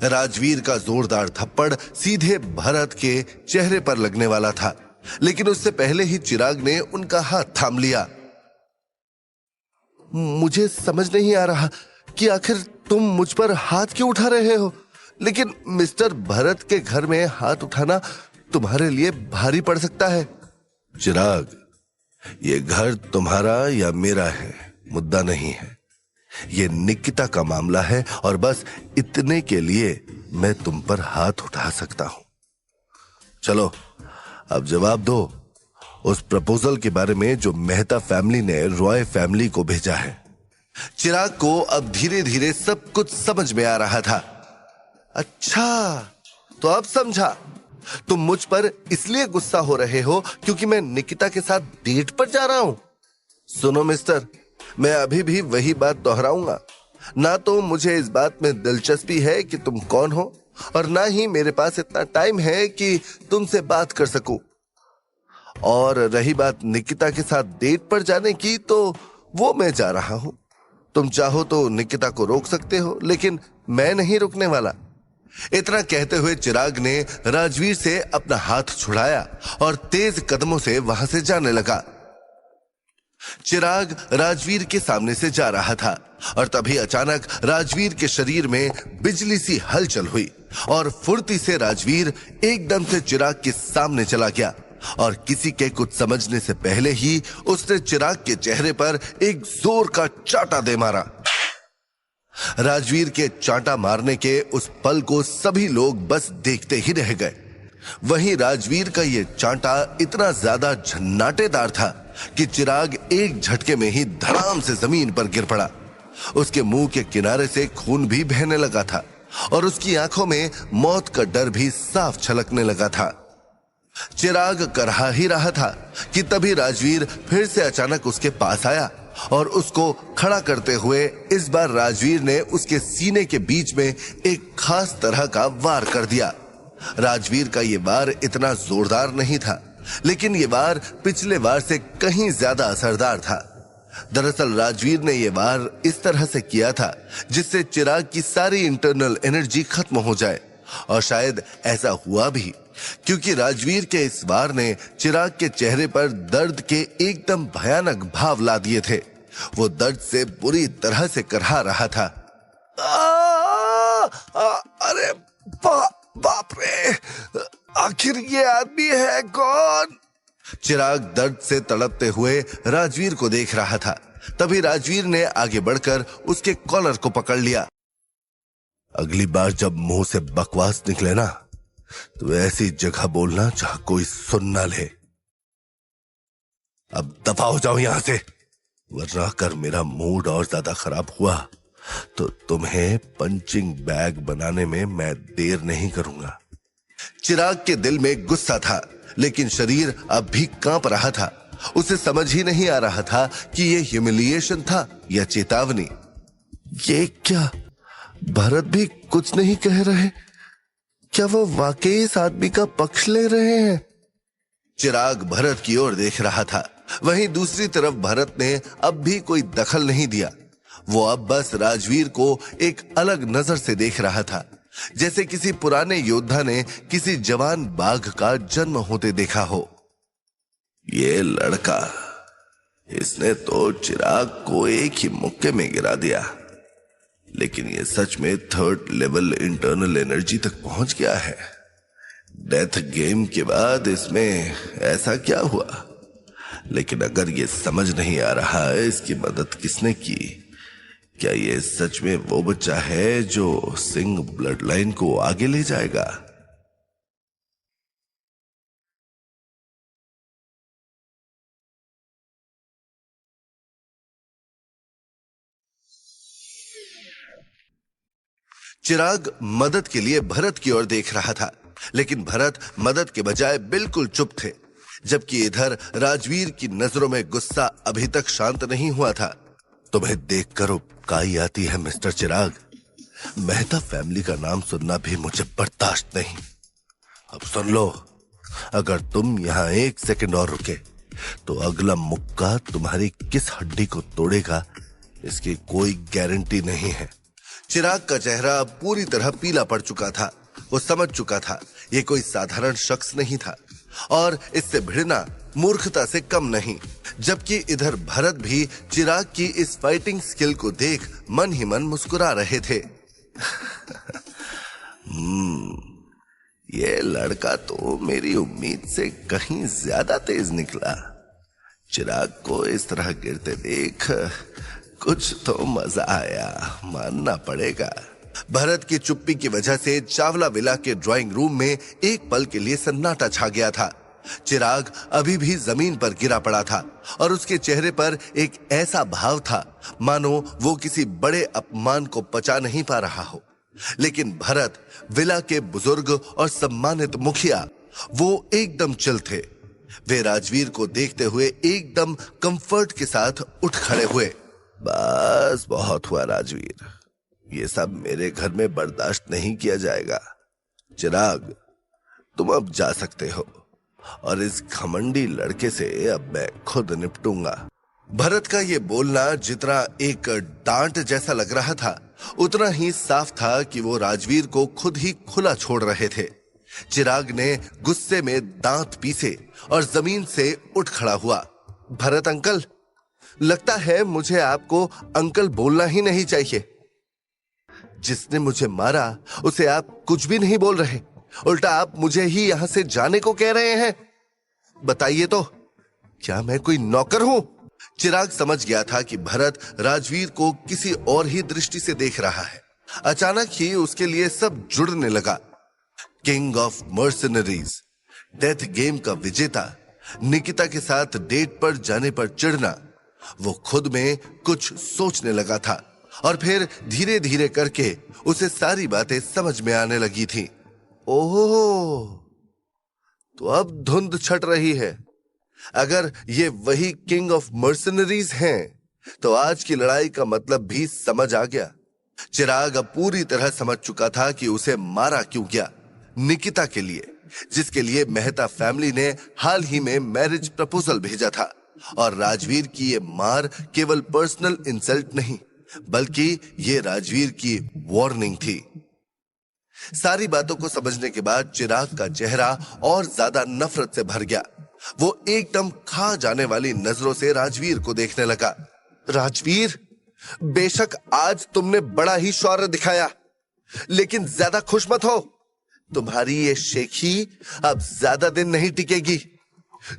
राजवीर का जोरदार थप्पड़ सीधे भरत के चेहरे पर लगने वाला था, लेकिन उससे पहले ही चिराग ने उनका हाथ थाम लिया। मुझे समझ नहीं आ रहा कि आखिर तुम मुझ पर हाथ क्यों उठा रहे हो, लेकिन मिस्टर भरत के घर में हाथ उठाना तुम्हारे लिए भारी पड़ सकता है। चिराग, ये घर तुम्हारा या मेरा है, मुद्दा नहीं है। ये निकिता का मामला है और बस इतने के लिए मैं तुम पर हाथ उठा सकता हूं। चलो अब जवाब दो उस प्रपोजल के बारे में जो मेहता फैमिली ने रॉय फैमिली को भेजा है। चिराग को अब धीरे धीरे सब कुछ समझ में आ रहा था। अच्छा, तो अब समझा। तुम मुझ पर इसलिए गुस्सा हो रहे हो क्योंकि मैं निकिता के साथ डेट पर जा रहा हूं। सुनो मिस्टर, मैं अभी भी वही बात दोहराऊंगा। ना तो मुझे इस बात में दिलचस्पी है कि तुम कौन हो, और ना ही मेरे पास इतना टाइम है कि तुमसे बात कर सकूं। और रही बात निकिता के साथ डेट पर जाने की, तो वो मैं जा रहा हूं। तुम चाहो तो निकिता को रोक सकते हो, लेकिन मैं नहीं रुकने वाला। इतना कहते हुए चिराग ने राजवीर से अपना हाथ छुड़ाया और तेज कदमों से वहां से जाने लगा। चिराग राजवीर के सामने से जा रहा था और तभी अचानक राजवीर के शरीर में बिजली सी हलचल हुई और फुर्ती से राजवीर एकदम से चिराग के सामने चला गया और किसी के कुछ समझने से पहले ही उसने चिराग के चेहरे पर एक जोर का चांटा दे मारा। राजवीर के चांटा मारने के उस पल को सभी लोग बस देखते ही रह गए। वहीं राजवीर का यह चांटा इतना ज्यादा झन्नाटेदार था कि चिराग एक झटके में ही धड़ाम से जमीन पर गिर पड़ा। उसके मुंह के किनारे से खून भी बहने लगा था और उसकी आंखों में मौत का डर भी साफ छलकने लगा था। चिराग करहा ही रहा था कि तभी राजवीर फिर से अचानक उसके पास आया और उसको खड़ा करते हुए इस बार राजवीर ने उसके सीने के बीच में एक खास तरह का वार कर दिया। राजवीर का ये वार इतना जोरदार नहीं था, लेकिन ये वार पिछले वार से कहीं ज्यादा असरदार था। दरअसल राजवीर ने ये वार इस तरह से किया था जिससे चिराग की सारी इंटरनल एनर्जी खत्म हो जाए, और शायद ऐसा हुआ भी, क्योंकि राजवीर के इस वार ने चिराग के चेहरे पर दर्द के एकदम भयानक भाव ला दिए थे। वो दर्द से बुरी तरह से करहा रहा था। अरे बाप रे, आखिर ये आदमी है कौन? चिराग दर्द से तड़पते हुए राजवीर को देख रहा था। तभी राजवीर ने आगे बढ़कर उसके कॉलर को पकड़ लिया। अगली बार जब मुंह से बकवास निकले ना, तो ऐसी जगह बोलना जहां कोई सुन ना ले। अब दफा हो जाओ यहां से, वरना अगर मेरा मूड और ज्यादा खराब हुआ तो तुम्हें पंचिंग बैग बनाने में मैं देर नहीं करूंगा। चिराग के दिल में गुस्सा था, लेकिन शरीर अब भी कांप रहा था। उसे समझ ही नहीं आ रहा था कि यह ह्यूमिलिएशन था या चेतावनी। ये क्या, भरत भी कुछ नहीं कह रहे? क्या वो वाकई इस आदमी का पक्ष ले रहे हैं? चिराग भरत की ओर देख रहा था। वहीं दूसरी तरफ भरत ने अब भी कोई दखल नहीं दिया। वो अब बस राजवीर को एक अलग नजर से देख रहा था, जैसे किसी पुराने योद्धा ने किसी जवान बाघ का जन्म होते देखा हो। ये लड़का, इसने तो चिराग को एक ही मुक्के में गिरा दिया, लेकिन ये सच में 3rd लेवल इंटरनल एनर्जी तक पहुंच गया है। डेथ गेम के बाद इसमें ऐसा क्या हुआ? लेकिन अगर ये समझ नहीं आ रहा है इसकी मदद किसने की, क्या ये सच में वो बच्चा है जो सिंह ब्लड लाइन को आगे ले जाएगा? चिराग मदद के लिए भरत की ओर देख रहा था, लेकिन भरत मदद के बजाय बिल्कुल चुप थे, जबकि इधर राजवीर की नजरों में गुस्सा अभी तक शांत नहीं हुआ था। तुम्हें देखकर उबकाई आती है मिस्टर चिराग। मेहता फैमिली का नाम सुनना भी मुझे बर्दाश्त नहीं। अब सुन लो, अगर तुम यहाँ 1 सेकंड और रुके तो अगला मुक्का तुम्हारी किस हड्डी को तोड़ेगा इसकी कोई गारंटी नहीं है। चिराग का चेहरा पूरी तरह पीला पड़ चुका था। वो समझ चुका था ये कोई साधारण शख्स नहीं था और इससे भिड़ना मूर्खता से कम नहीं। जबकि इधर भरत भी चिराग की इस फाइटिंग स्किल को देख मन ही मन मुस्कुरा रहे थे। ये लड़का तो मेरी उम्मीद से कहीं ज्यादा तेज निकला। चिराग को इस तरह गिरते देख कुछ तो मजा आया, मानना पड़ेगा। भरत की चुप्पी की वजह से चावला विला के ड्राइंग रूम में एक पल के लिए सन्नाटा छा गया था। चिराग अभी भी जमीन पर गिरा पड़ा था और उसके चेहरे पर एक ऐसा भाव था मानो वो किसी बड़े अपमान को पचा नहीं पा रहा हो। लेकिन भरत, विला के बुजुर्ग और सम्मानित मुखिया, वो एकदम चिल थे। वे राजवीर को देखते हुए एकदम कंफर्ट के साथ उठ खड़े हुए। बस बहुत हुआ राजवीर, ये सब मेरे घर में बर्दाश्त नहीं किया जाएगा। चिराग, तुम अब जा सकते हो और इस घमंडी लड़के से अब मैं खुद निपटूंगा। भरत का ये बोलना जितना एक डांट जैसा लग रहा था, उतना ही साफ था कि वो राजवीर को खुद ही खुला छोड़ रहे थे। चिराग ने गुस्से में दांत पीसे और जमीन से उठ खड़ा हुआ। भरत अंकल, लगता है मुझे आपको अंकल बोलना ही नहीं चाहिए। जिसने मुझे मारा उसे आप कुछ भी नहीं बोल रहे, उल्टा आप मुझे ही यहां से जाने को कह रहे हैं। बताइए तो, क्या मैं कोई नौकर हूं? चिराग समझ गया था कि भरत राजवीर को किसी और ही दृष्टि से देख रहा है। अचानक ही उसके लिए सब जुड़ने लगा। King of mercenaries, death game का विजेता, निकिता के साथ डेट पर जाने पर चिढ़ना। वो खुद में कुछ सोचने लगा था और फिर धीरे धीरे करके उसे सारी बातें समझ में आने लगी थी। ओह, तो अब धुंध छट रही है। अगर ये वही किंग ऑफ मर्सनरीज हैं, तो आज की लड़ाई का मतलब भी समझ आ गया। चिराग अब पूरी तरह समझ चुका था कि उसे मारा क्यों गया। निकिता के लिए, जिसके लिए मेहता फैमिली ने हाल ही में मैरिज प्रपोजल भेजा था। और राजवीर की ये मार केवल पर्सनल इंसल्ट नहीं, बल्कि ये राजवीर की वार्निंग थी। सारी बातों को समझने के बाद चिराग का चेहरा और ज्यादा नफरत से भर गया। वो एकदम खा जाने वाली नजरों से राजवीर को देखने लगा। राजवीर, बेशक आज तुमने बड़ा ही शौर्य दिखाया, लेकिन ज्यादा खुश मत हो। तुम्हारी ये शेखी अब ज्यादा दिन नहीं टिकेगी।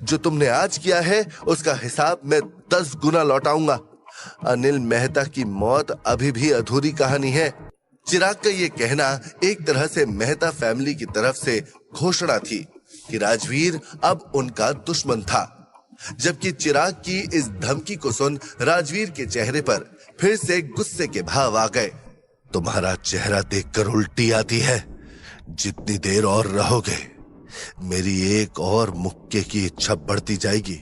जो तुमने आज किया है उसका हिसाब मैं 10 गुना लौटाऊंगा। अनिल मेहता की मौत अभी भी अधूरी कहानी है। चिराग का ये कहना एक तरह से मेहता फैमिली की तरफ से घोषणा थी कि राजवीर अब उनका दुश्मन था। जबकि चिराग की इस धमकी को सुन राजवीर के चेहरे पर फिर से गुस्से के भाव आ गए। तुम्हारा चेहरा देखकर उल्टी आती है। जितनी देर और रहोगे, मेरी एक और मुक्के की इच्छा बढ़ती जाएगी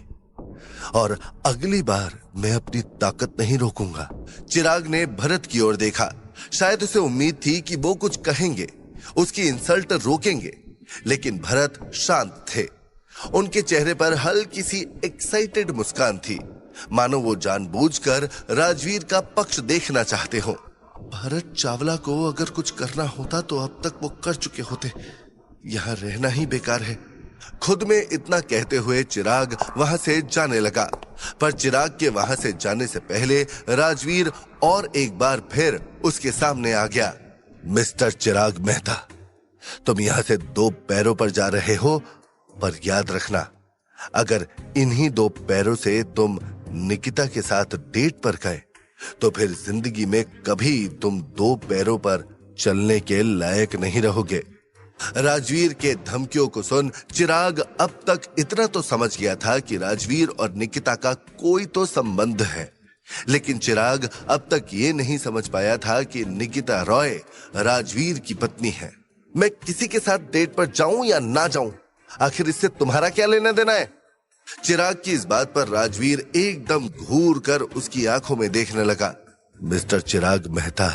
और अगली बार मैं अपनी ताकत नहीं रोकूंगा। चिराग ने भरत की ओर देखा। शायद उसे उम्मीद थी कि वो कुछ कहेंगे, उसकी इंसल्ट रोकेंगे, लेकिन भरत शांत थे। उनके चेहरे पर हल्की सी एक्साइटेड मुस्कान थी, मानो वो जानबूझकर राजवीर का पक्ष देखना चाहते हो। भरत चावला को अगर कुछ करना होता तो अब तक वो कर चुके होते। यहां रहना ही बेकार है। खुद में इतना कहते हुए चिराग वहां से जाने लगा। पर चिराग के वहां से जाने से पहले राजवीर और एक बार फिर उसके सामने आ गया। मिस्टर चिराग मेहता, तुम यहां से 2 पैरों पर जा रहे हो, पर याद रखना, अगर इन्हीं 2 पैरों से तुम निकिता के साथ डेट पर गए तो फिर जिंदगी में कभी तुम 2 पैरों पर चलने के लायक नहीं रहोगे। राजवीर के धमकियों को सुन चिराग अब तक इतना तो समझ गया था कि राजवीर और निकिता का कोई तो संबंध है, लेकिन चिराग अब तक ये नहीं समझ पाया था कि निकिता रॉय राजवीर की पत्नी है। मैं किसी के साथ डेट पर जाऊं या ना जाऊं, आखिर इससे तुम्हारा क्या लेना देना है? चिराग की इस बात पर राजवीर एकदम घूर कर उसकी आंखों में देखने लगा। मिस्टर चिराग मेहता,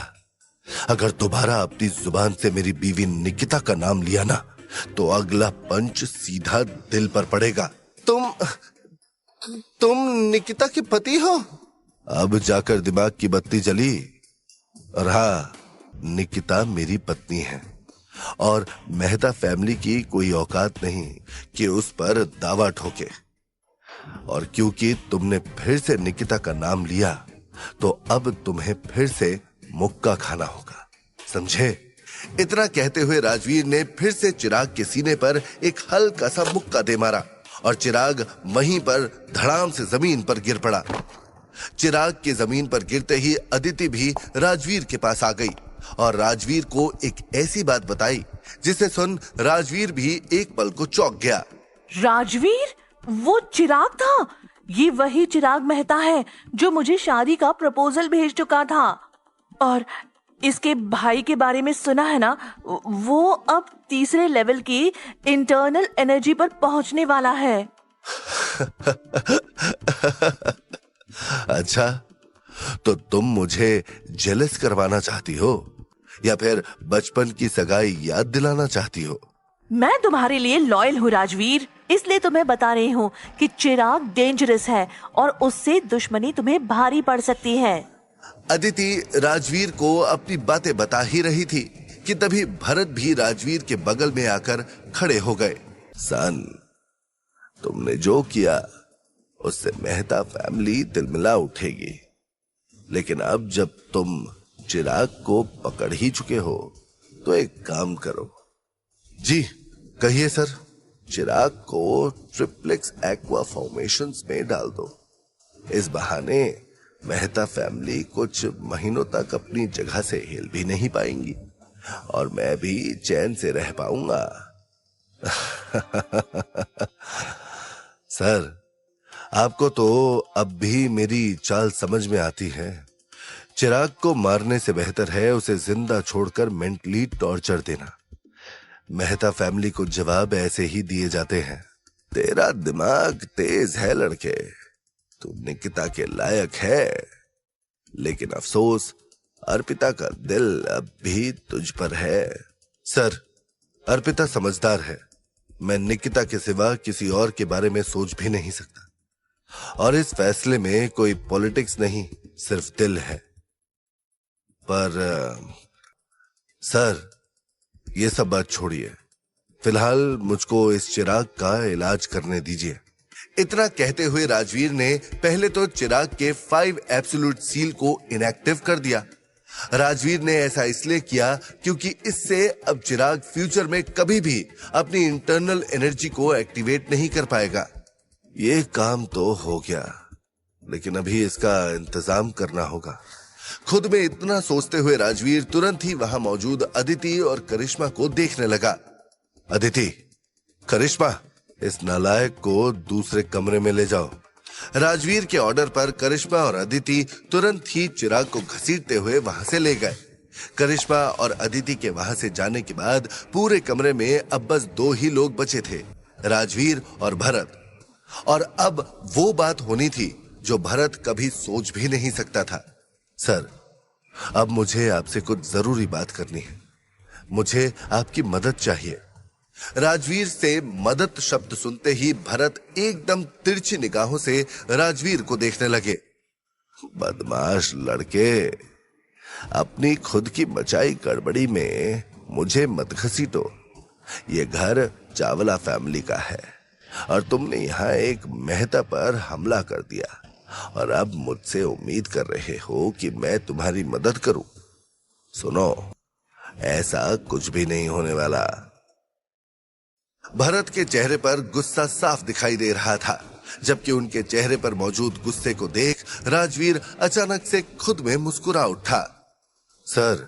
अगर दोबारा अपनी जुबान से मेरी बीवी निकिता का नाम लिया ना, तो अगला पंच सीधा दिल पर पड़ेगा। तुम निकिता के पति हो? अब जाकर दिमाग की बत्ती जली। और हाँ, निकिता मेरी पत्नी है और मेहता फैमिली की कोई औकात नहीं कि उस पर दावा ठोके। और क्योंकि तुमने फिर से निकिता का नाम लिया, तो अब तुम्हें फिर से मुक्का खाना होगा, समझे? इतना कहते हुए राजवीर ने फिर से चिराग के सीने पर एक हल्का सा मुक्का दे मारा और चिराग वहीं पर धड़ाम से जमीन पर गिर पड़ा। चिराग के जमीन पर गिरते ही अदिति भी राजवीर के पास आ गई और राजवीर को एक ऐसी बात बताई जिसे सुन राजवीर भी एक पल को चौंक गया। राजवीर, वो चिराग था? ये वही चिराग मेहता है जो मुझे शादी का प्रपोजल भेज चुका था। और इसके भाई के बारे में सुना है ना, वो अब तीसरे लेवल की इंटरनल एनर्जी पर पहुंचने वाला है। अच्छा, तो तुम मुझे जेलस करवाना चाहती हो या फिर बचपन की सगाई याद दिलाना चाहती हो? मैं तुम्हारे लिए लॉयल हूँ राजवीर, इसलिए तुम्हें बता रही हूँ कि चिराग डेंजरस है और उससे दुश्मनी तुम्हें भारी पड़ सकती है। अदिति राजवीर को अपनी बातें बता ही रही थी कि तभी भरत भी राजवीर के बगल में आकर खड़े हो गए। सन, तुमने जो किया उससे मेहता फैमिली तिलमिला उठेगी, लेकिन अब जब तुम चिराग को पकड़ ही चुके हो तो एक काम करो। जी कहिए सर। चिराग को ट्रिप्लेक्स एक्वा फॉर्मेशंस में डाल दो। इस बहाने मेहता फैमिली कुछ महीनों तक अपनी जगह से हिल भी नहीं पाएंगी और मैं भी चैन से रह पाऊंगा। सर, आपको तो अब भी मेरी चाल समझ में आती है। चिराग को मारने से बेहतर है उसे जिंदा छोड़कर मेंटली टॉर्चर देना। मेहता फैमिली को जवाब ऐसे ही दिए जाते हैं। तेरा दिमाग तेज है लड़के, तू निकिता के लायक है, लेकिन अफसोस अर्पिता का दिल अब भी तुझ पर है। सर, अर्पिता समझदार है, मैं निकिता के सिवा किसी और के बारे में सोच भी नहीं सकता और इस फैसले में कोई पॉलिटिक्स नहीं, सिर्फ दिल है। पर सर, ये सब बात छोड़िए, फिलहाल मुझको इस चिराग का इलाज करने दीजिए। इतना कहते हुए राजवीर ने पहले तो चिराग के 5 एब्सोल्यूट सील को इनएक्टिव कर दिया। राजवीर ने ऐसा इसलिए किया क्योंकि इससे अब चिराग फ्यूचर में कभी भी अपनी इंटरनल एनर्जी को एक्टिवेट नहीं कर पाएगा। ये काम तो हो गया, लेकिन अभी इसका इंतजाम करना होगा। खुद में इतना सोचते हुए राजवीर तुरंत ही वहां मौजूद अदिति और करिश्मा को देखने लगा। अदिति, करिश्मा, इस नालायक को दूसरे कमरे में ले जाओ। राजवीर के ऑर्डर पर करिश्मा और अदिति तुरंत ही चिराग को घसीटते हुए वहां से ले गए। करिश्मा और अदिति के वहां से जाने के बाद पूरे कमरे में अब बस 2 ही लोग बचे थे, राजवीर और भरत। और अब वो बात होनी थी जो भरत कभी सोच भी नहीं सकता था। सर, अब मुझे आपसे कुछ जरूरी बात करनी है, मुझे आपकी मदद चाहिए। राजवीर से मदद शब्द सुनते ही भरत एकदम तिरछी निगाहों से राजवीर को देखने लगे। बदमाश लड़के, अपनी खुद की मचाई गड़बड़ी में मुझे मत घसीटो। ये घर चावला फैमिली का है और तुमने यहाँ एक मेहता पर हमला कर दिया और अब मुझसे उम्मीद कर रहे हो कि मैं तुम्हारी मदद करूं। सुनो, ऐसा कुछ भी नहीं होने वाला। भरत के चेहरे पर गुस्सा साफ दिखाई दे रहा था, जबकि उनके चेहरे पर मौजूद गुस्से को देख राजवीर अचानक से खुद में मुस्कुरा उठा। सर,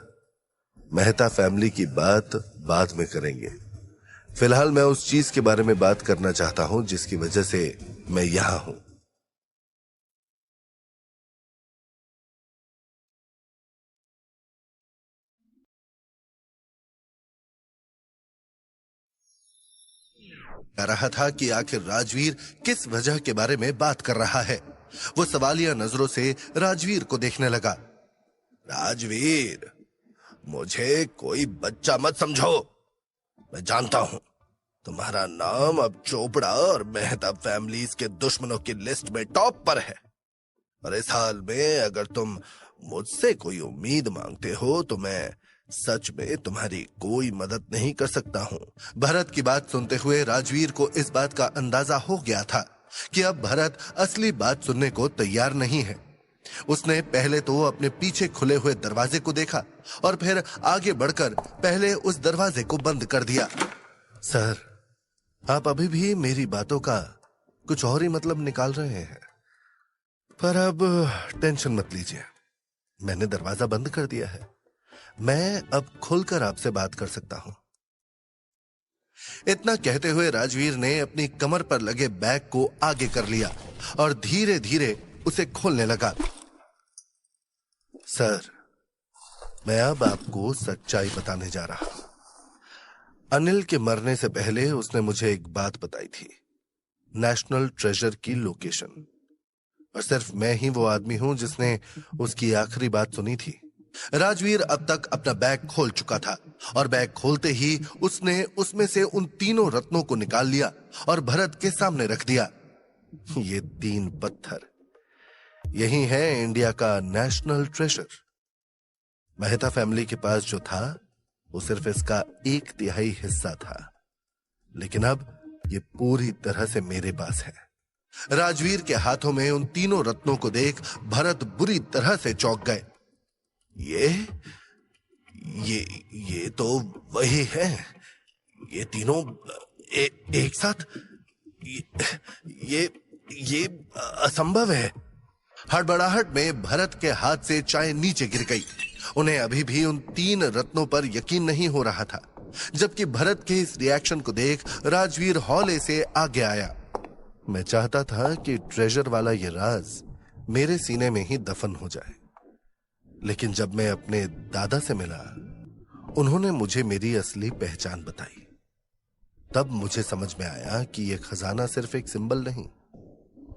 मेहता फैमिली की बात बाद में करेंगे, फिलहाल मैं उस चीज के बारे में बात करना चाहता हूं जिसकी वजह से मैं यहां हूं। कह रहा था कि आखिर राजवीर किस वजह के बारे में बात कर रहा है। वो सवालिया नजरों से राजवीर को देखने लगा। राजवीर, मुझे कोई बच्चा मत समझो। मैं जानता हूं तुम्हारा नाम अब चोपड़ा और मेहता फैमिलीज के दुश्मनों की लिस्ट में टॉप पर है, और इस हाल में अगर तुम मुझसे कोई उम्मीद मांगते हो तो मैं सच में तुम्हारी कोई मदद नहीं कर सकता हूं। भरत की बात सुनते हुए राजवीर को इस बात का अंदाजा हो गया था कि अब भरत असली बात सुनने को तैयार नहीं है। उसने पहले तो अपने पीछे खुले हुए दरवाजे को देखा और फिर आगे बढ़कर पहले उस दरवाजे को बंद कर दिया। सर, आप अभी भी मेरी बातों का कुछ और ही मतलब निकाल रहे हैं, पर अब टेंशन मत लीजिए, मैंने दरवाजा बंद कर दिया है। मैं अब खुलकर आपसे बात कर सकता हूं। इतना कहते हुए राजवीर ने अपनी कमर पर लगे बैग को आगे कर लिया और धीरे धीरे उसे खोलने लगा। सर, मैं अब आपको सच्चाई बताने जा रहा हूं। अनिल के मरने से पहले उसने मुझे एक बात बताई थी, नेशनल ट्रेजर की लोकेशन, और सिर्फ मैं ही वो आदमी हूं जिसने उसकी आखिरी बात सुनी थी। राजवीर अब तक अपना बैग खोल चुका था और बैग खोलते ही उसने उसमें से उन तीनों रत्नों को निकाल लिया और भरत के सामने रख दिया। ये 3 पत्थर, यही है इंडिया का नेशनल ट्रेजर। मेहता फैमिली के पास जो था वो सिर्फ इसका 1/3 हिस्सा था, लेकिन अब ये पूरी तरह से मेरे पास है। राजवीर के हाथों में उन तीनों रत्नों को देख भरत बुरी तरह से चौंक गए। ये तो वही है, ये तीनों एक साथ, ये असंभव है। हड़बड़ाहट में भरत के हाथ से चाय नीचे गिर गई। उन्हें अभी भी उन 3 रत्नों पर यकीन नहीं हो रहा था, जबकि भरत के इस रिएक्शन को देख राजवीर हौले से आगे आया। मैं चाहता था कि ट्रेजर वाला ये राज मेरे सीने में ही दफन हो जाए, लेकिन जब मैं अपने दादा से मिला, उन्होंने मुझे मेरी असली पहचान बताई। तब मुझे समझ में आया कि यह खजाना सिर्फ एक सिंबल नहीं,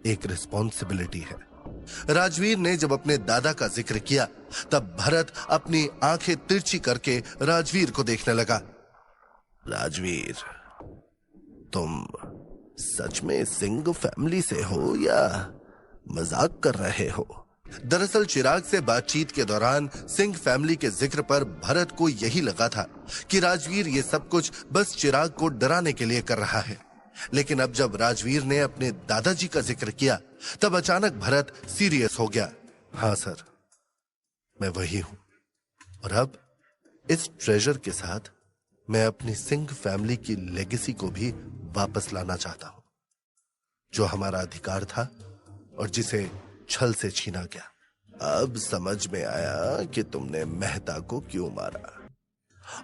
एक रिस्पॉन्सिबिलिटी है। राजवीर ने जब अपने दादा का जिक्र किया, तब भरत अपनी आंखें तिरछी करके राजवीर को देखने लगा। राजवीर, तुम सच में सिंह फैमिली से हो या मजाक कर रहे हो? दरअसल चिराग से बातचीत के दौरान सिंह फैमिली के जिक्र पर भरत को यही लगा था कि राजवीर ये सब कुछ बस चिराग को डराने के लिए कर रहा है। लेकिन अब जब राजवीर ने अपने दादाजी का जिक्र किया, तब अचानक भरत सीरियस हो गया। हाँ सर, मैं वही हूं, और अब इस ट्रेजर के साथ मैं अपनी सिंह फैमिली की लेगेसी को भी वापस लाना चाहता हूं, जो हमारा अधिकार था और जिसे छल से छीना गया। अब समझ में आया कि तुमने मेहता को क्यों मारा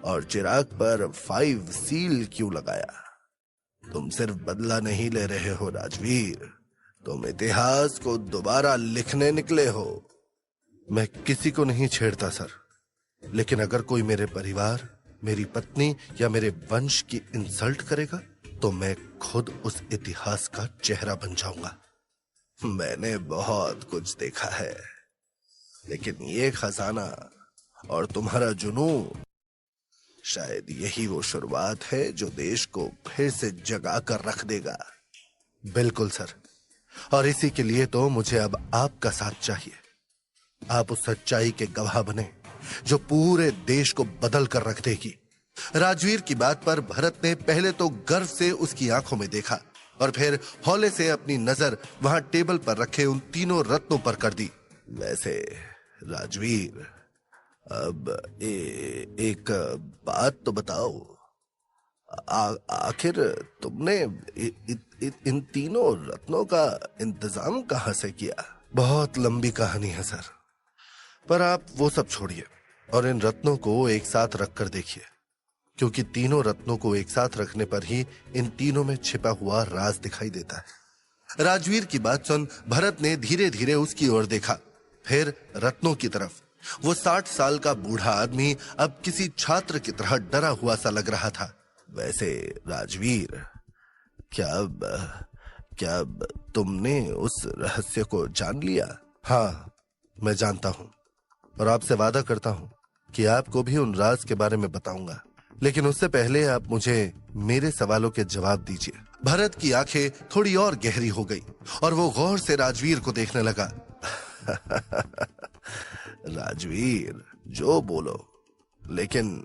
और चिराग पर 5 सील क्यों लगाया। तुम सिर्फ बदला नहीं ले रहे हो राजवीर, तुम इतिहास को दोबारा लिखने निकले हो। मैं किसी को नहीं छेड़ता सर, लेकिन अगर कोई मेरे परिवार, मेरी पत्नी या मेरे वंश की इंसल्ट करेगा तो मैं खुद उस इतिहास का चेहरा बन जाऊंगा। मैंने बहुत कुछ देखा है, लेकिन ये खजाना और तुम्हारा जुनून, शायद यही वो शुरुआत है जो देश को फिर से जगा कर रख देगा। बिल्कुल सर, और इसी के लिए तो मुझे अब आपका साथ चाहिए। आप उस सच्चाई के गवाह बने जो पूरे देश को बदल कर रख देगी। राजवीर की बात पर भरत ने पहले तो गर्व से उसकी आंखों में देखा और फिर हौले से अपनी नजर वहां टेबल पर रखे उन तीनों रत्नों पर कर दी। वैसे राजवीर, अब एक बात तो बताओ, आखिर तुमने इन तीनों रत्नों का इंतजाम कहां से किया? बहुत लंबी कहानी है सर, पर आप वो सब छोड़िए और इन रत्नों को एक साथ रखकर देखिए, क्योंकि तीनों रत्नों को एक साथ रखने पर ही इन तीनों में छिपा हुआ राज दिखाई देता है। राजवीर की बात सुन भरत ने धीरे धीरे उसकी ओर देखा, फिर रत्नों की तरफ। वो 60 साल का बूढ़ा आदमी अब किसी छात्र की तरह डरा हुआ सा लग रहा था। वैसे राजवीर, क्या तुमने उस रहस्य को जान लिया? हाँ, मैं जानता हूं और आपसे वादा करता हूं कि आपको भी उन राज के बारे में बताऊंगा, लेकिन उससे पहले आप मुझे मेरे सवालों के जवाब दीजिए। भरत की आंखें थोड़ी और गहरी हो गई और वो गौर से राजवीर को देखने लगा। राजवीर, जो बोलो, लेकिन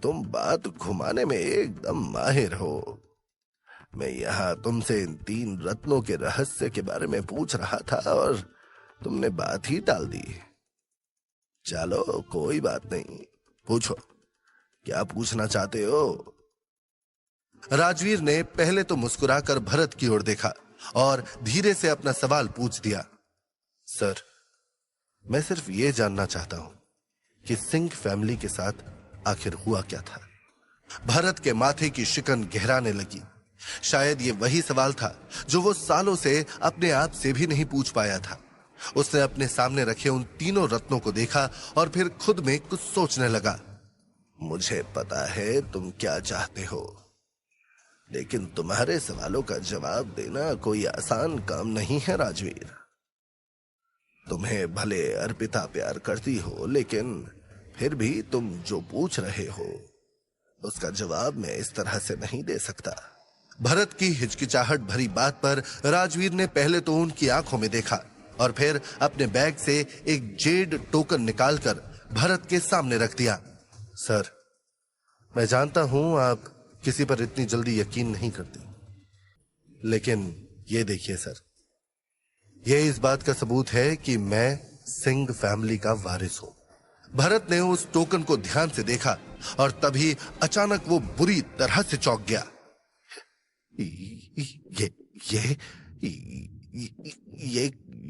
तुम बात घुमाने में एकदम माहिर हो। मैं यहां तुमसे इन 3 रत्नों के रहस्य के बारे में पूछ रहा था और तुमने बात ही टाल दी। चलो कोई बात नहीं, पूछो, क्या पूछना चाहते हो? राजवीर ने पहले तो मुस्कुराकर भरत की ओर देखा और धीरे से अपना सवाल पूछ दिया। सर, मैं सिर्फ ये जानना चाहता हूं कि सिंह फैमिली के साथ आखिर हुआ क्या था। भरत के माथे की शिकन गहराने लगी। शायद ये वही सवाल था जो वो सालों से अपने आप से भी नहीं पूछ पाया था। उसने अपने सामने रखे उन तीनों रत्नों को देखा और फिर खुद में कुछ सोचने लगा। मुझे पता है तुम क्या चाहते हो, लेकिन तुम्हारे सवालों का जवाब देना कोई आसान काम नहीं है राजवीर। तुम्हें भले अर्पिता प्यार करती हो, लेकिन फिर भी तुम जो पूछ रहे हो उसका जवाब मैं इस तरह से नहीं दे सकता। भरत की हिचकिचाहट भरी बात पर राजवीर ने पहले तो उनकी आंखों में देखा और फिर अपने बैग से एक जेड टोकन निकालकर भरत के सामने रख दिया। सर, मैं जानता हूं आप किसी पर इतनी जल्दी यकीन नहीं करते, लेकिन ये देखिए सर, ये इस बात का सबूत है कि मैं सिंह फैमिली का वारिस हूं। भरत ने उस टोकन को ध्यान से देखा और तभी अचानक वो बुरी तरह से चौंक गया।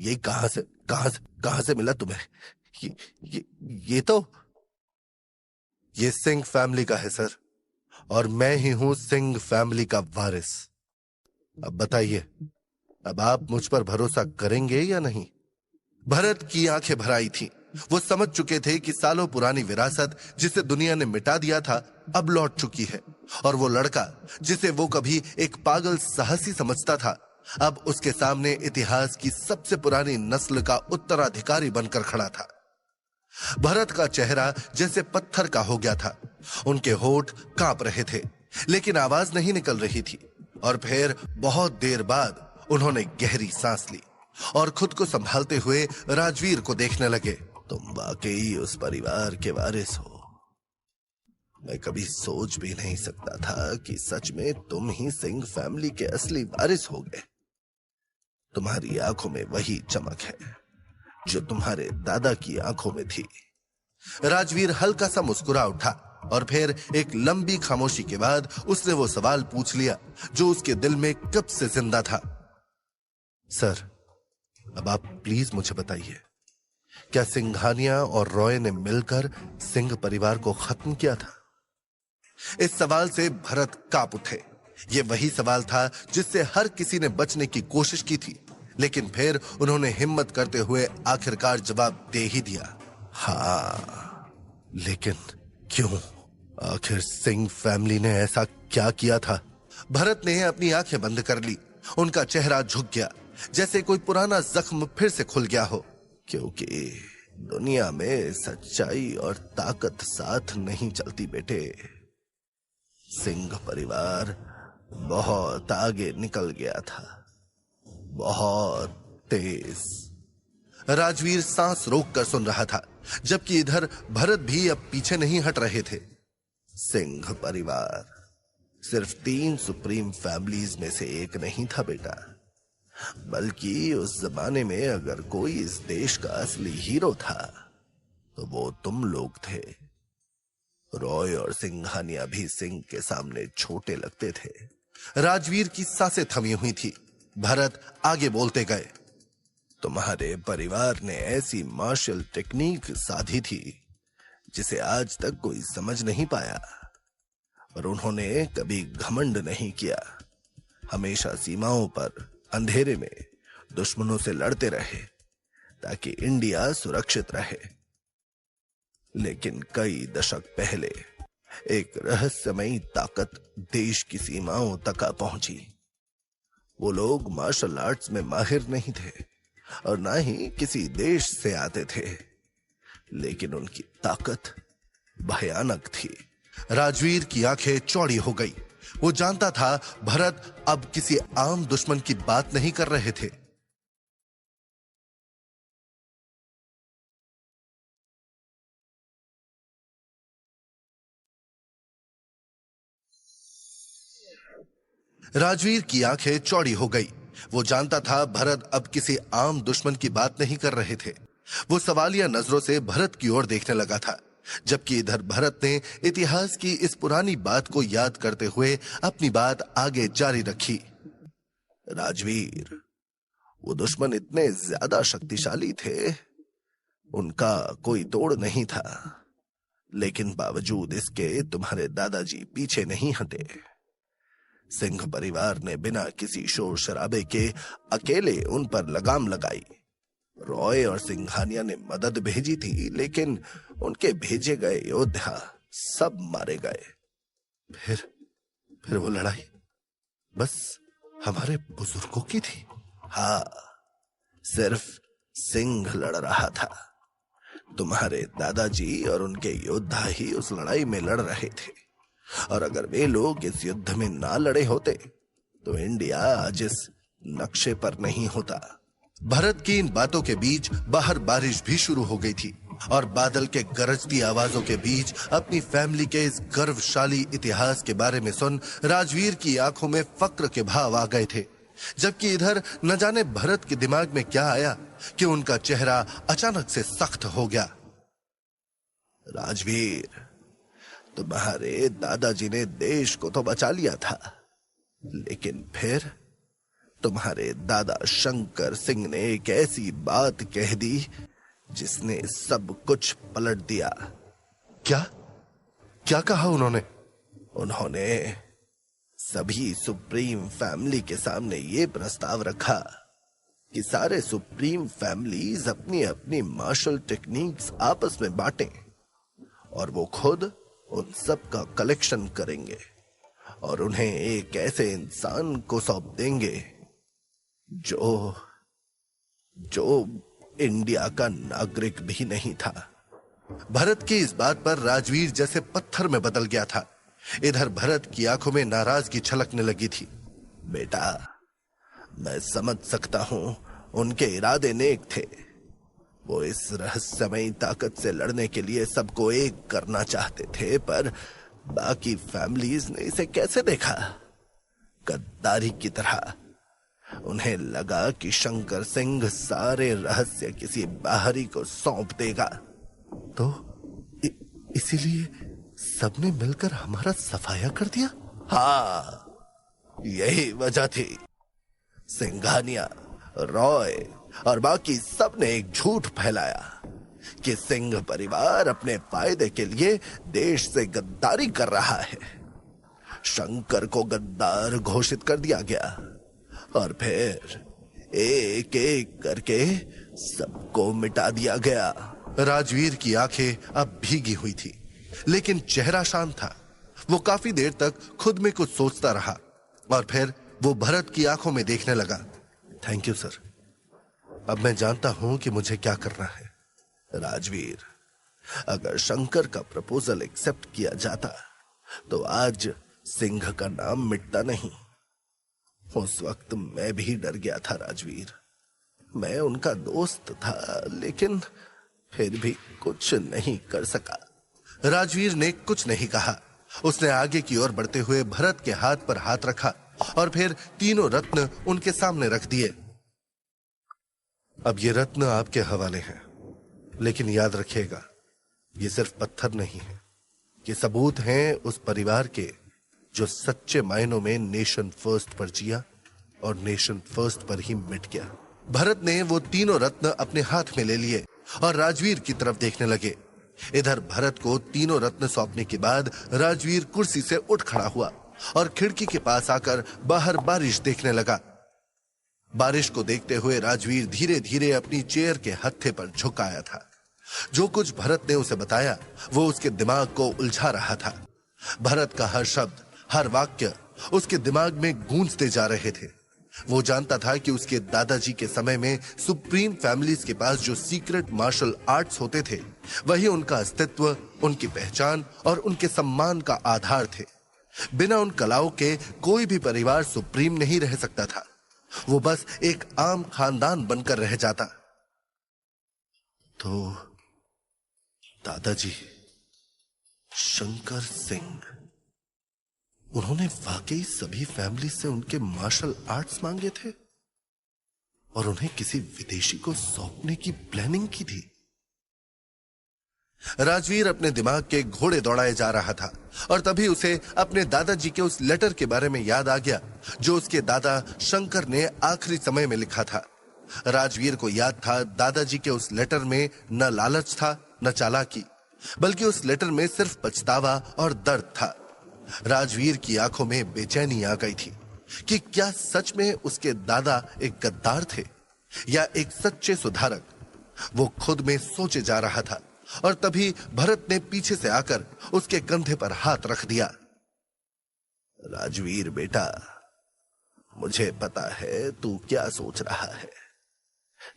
ये कहां से मिला तुम्हें? ये तो ये सिंह फैमिली का है सर, और मैं ही हूं सिंह फैमिली का वारिस। अब बताइए, अब आप मुझ पर भरोसा करेंगे या नहीं? भरत की आंखें भर आई थी। वो समझ चुके थे कि सालों पुरानी विरासत जिसे दुनिया ने मिटा दिया था अब लौट चुकी है, और वो लड़का जिसे वो कभी एक पागल साहसी समझता था अब उसके सामने इतिहास की सबसे पुरानी नस्ल का उत्तराधिकारी बनकर खड़ा था। भरत का चेहरा जैसे पत्थर का हो गया था। उनके होठ कांप रहे थे, लेकिन आवाज नहीं निकल रही थी। और फिर बहुत देर बाद उन्होंने गहरी सांस ली और खुद को संभालते हुए राजवीर को देखने लगे। तुम वाकई उस परिवार के वारिस हो। मैं कभी सोच भी नहीं सकता था कि सच में तुम ही सिंह फैमिली के असली वारिस हो गए। तुम्हारी आंखों में वही चमक है जो तुम्हारे दादा की आंखों में थी। राजवीर हल्का सा मुस्कुरा उठा और फिर एक लंबी खामोशी के बाद उसने वो सवाल पूछ लिया जो उसके दिल में कब से जिंदा था। सर, अब आप प्लीज मुझे बताइए, क्या सिंघानिया और रॉय ने मिलकर सिंह परिवार को खत्म किया था? इस सवाल से भरत कांप उठे। ये वही सवाल था जिससे हर किसी ने बचने की कोशिश की थी, लेकिन फिर उन्होंने हिम्मत करते हुए आखिरकार जवाब दे ही दिया। हाँ, लेकिन क्यों? आखिर सिंह फैमिली ने ऐसा क्या किया था? भरत ने अपनी आंखें बंद कर ली। उनका चेहरा झुक गया, जैसे कोई पुराना जख्म फिर से खुल गया हो। क्योंकि दुनिया में सच्चाई और ताकत साथ नहीं चलती बेटे। सिंह परिवार बहुत आगे निकल गया था, बहुत तेज। राजवीर सांस रोककर सुन रहा था, जबकि इधर भरत भी अब पीछे नहीं हट रहे थे। सिंह परिवार सिर्फ 3 सुप्रीम फैमिलीज में से एक नहीं था बेटा, बल्कि उस जमाने में अगर कोई इस देश का असली हीरो था तो वो तुम लोग थे। रॉय और सिंघानिया भी सिंह के सामने छोटे लगते थे। राजवीर की सांसें थमी हुई थी। भरत आगे बोलते गए। तुम्हारे परिवार ने ऐसी मार्शल टेक्निक साधी थी जिसे आज तक कोई समझ नहीं पाया, और उन्होंने कभी घमंड नहीं किया। हमेशा सीमाओं पर अंधेरे में दुश्मनों से लड़ते रहे ताकि इंडिया सुरक्षित रहे। लेकिन कई दशक पहले एक रहस्यमयी ताकत देश की सीमाओं तक आ पहुंची। वो लोग मार्शल आर्ट्स में माहिर नहीं थे और ना ही किसी देश से आते थे, लेकिन उनकी ताकत भयानक थी। राजवीर की आंखें चौड़ी हो गई। वो जानता था भरत अब किसी आम दुश्मन की बात नहीं कर रहे थे। राजवीर की आंखें चौड़ी हो गई। वो जानता था भरत अब किसी आम दुश्मन की बात नहीं कर रहे थे। वो सवालिया नजरों से भरत की ओर देखने लगा था, जबकि इधर भरत ने इतिहास की इस पुरानी बात को याद करते हुए अपनी बात आगे जारी रखी। राजवीर, वो दुश्मन इतने ज्यादा शक्तिशाली थे, उनका कोई तोड़ नहीं था, लेकिन बावजूद इसके तुम्हारे दादाजी पीछे नहीं हटे। सिंह परिवार ने बिना किसी शोर शराबे के अकेले उन पर लगाम लगाई। रॉय और सिंघानिया ने मदद भेजी थी, लेकिन उनके भेजे गए योद्धा सब मारे गए। फिर वो लड़ाई बस हमारे बुजुर्गों की थी? हाँ, सिर्फ सिंह लड़ रहा था। तुम्हारे दादाजी और उनके योद्धा ही उस लड़ाई में लड़ रहे थे, और अगर वे लोग इस युद्ध में ना लड़े होते तो इंडिया आज इस नक्शे पर नहीं होता। भरत की इन बातों के बीच बाहर बारिश भी शुरू हो गई थी, और बादल के गरजती आवाजों के बीच अपनी फैमिली के इस गर्वशाली इतिहास के बारे में सुन राजवीर की आंखों में फक्र के भाव आ गए थे। जबकि इधर न जाने भरत के दिमाग में क्या आया कि उनका चेहरा अचानक से सख्त हो गया। राजवीर, तुम्हारे दादाजी ने देश को तो बचा लिया था, लेकिन फिर तुम्हारे दादा शंकर सिंह ने एक ऐसी बात कह दी जिसने सब कुछ पलट दिया। क्या कहा उन्होंने? उन्होंने सभी सुप्रीम फैमिली के सामने ये प्रस्ताव रखा कि सारे सुप्रीम फैमिलीज अपनी अपनी मार्शल टेक्निक्स आपस में बांटें, और वो खुद उन सब का कलेक्शन करेंगे और उन्हें एक ऐसे इंसान को सौंप देंगे जो इंडिया का नागरिक भी नहीं था। भरत की इस बात पर राजवीर जैसे पत्थर में बदल गया था। इधर भरत की आंखों में नाराजगी छलकने लगी थी। बेटा, मैं समझ सकता हूं उनके इरादे नेक थे। वो इस रहस्यमयी ताकत से लड़ने के लिए सबको एक करना चाहते थे, पर बाकी फैमिलीज ने इसे कैसे देखा? गद्दारी की तरह। उन्हें लगा कि शंकर सिंह सारे रहस्य किसी बाहरी को सौंप देगा, तो इसीलिए सबने मिलकर हमारा सफाया कर दिया। हाँ, यही वजह थी। सिंघानिया, रॉय और बाकी सब ने एक झूठ फैलाया कि सिंह परिवार अपने फायदे के लिए देश से गद्दारी कर रहा है। शंकर को गद्दार घोषित कर दिया गया और फिर एक एक करके सबको मिटा दिया गया। राजवीर की आंखें अब भीगी हुई थी, लेकिन चेहरा शांत था। वो काफी देर तक खुद में कुछ सोचता रहा और फिर वो भरत की आंखों में देखने लगा। थैंक यू सर, अब मैं जानता हूं कि मुझे क्या करना है। राजवीर, अगर शंकर का प्रपोजल एक्सेप्ट किया जाता तो आज सिंह का नाम मिटता नहीं। उस वक्त मैं भी डर गया था राजवीर। मैं उनका दोस्त था, लेकिन फिर भी कुछ नहीं कर सका। राजवीर ने कुछ नहीं कहा। उसने आगे की ओर बढ़ते हुए भरत के हाथ पर हाथ रखा और फिर तीनों रत्न उनके सामने रख दिए। अब ये रत्न आपके हवाले हैं, लेकिन याद रखिएगा, ये सिर्फ पत्थर नहीं है, ये सबूत हैं उस परिवार के जो सच्चे मायनों में नेशन फर्स्ट पर जिया और नेशन फर्स्ट पर ही मिट गया। भरत ने वो तीनों रत्न अपने हाथ में ले लिए और राजवीर की तरफ देखने लगे। इधर भरत को तीनों रत्न सौंपने के बाद राजवीर कुर्सी से उठ खड़ा हुआ और खिड़की के पास आकर बाहर बारिश देखने लगा। बारिश को देखते हुए राजवीर धीरे धीरे अपनी चेयर के हत्थे पर झुकाया था। जो कुछ भरत ने उसे बताया वो उसके दिमाग को उलझा रहा था। भरत का हर शब्द, हर वाक्य उसके दिमाग में गूंजते जा रहे थे। वो जानता था कि उसके दादाजी के समय में सुप्रीम फैमिलीज के पास जो सीक्रेट मार्शल आर्ट्स होते थे, वही उनका अस्तित्व, उनकी पहचान और उनके सम्मान का आधार थे। बिना उन कलाओं के कोई भी परिवार सुप्रीम नहीं रह सकता था। वो बस एक आम खानदान बनकर रह जाता। तो दादाजी शंकर सिंह, उन्होंने वाकई सभी फैमिली से उनके मार्शल आर्ट्स मांगे थे और उन्हें किसी विदेशी को सौंपने की प्लानिंग की थी। राजवीर अपने दिमाग के घोड़े दौड़ाए जा रहा था और तभी उसे अपने दादाजी के उस लेटर के बारे में याद आ गया जो उसके दादा शंकर ने आखिरी समय में लिखा था। राजवीर को याद था दादाजी के उस लेटर में न लालच था न चालाकी, बल्कि उस लेटर में सिर्फ पछतावा और दर्द था। राजवीर की आंखों में बेचैनी आ गई थी कि क्या सच में उसके दादा एक गद्दार थे या एक सच्चे सुधारक। वो खुद में सोचे जा रहा था और तभी भरत ने पीछे से आकर उसके कंधे पर हाथ रख दिया। राजवीर बेटा, मुझे पता है तू क्या सोच रहा है,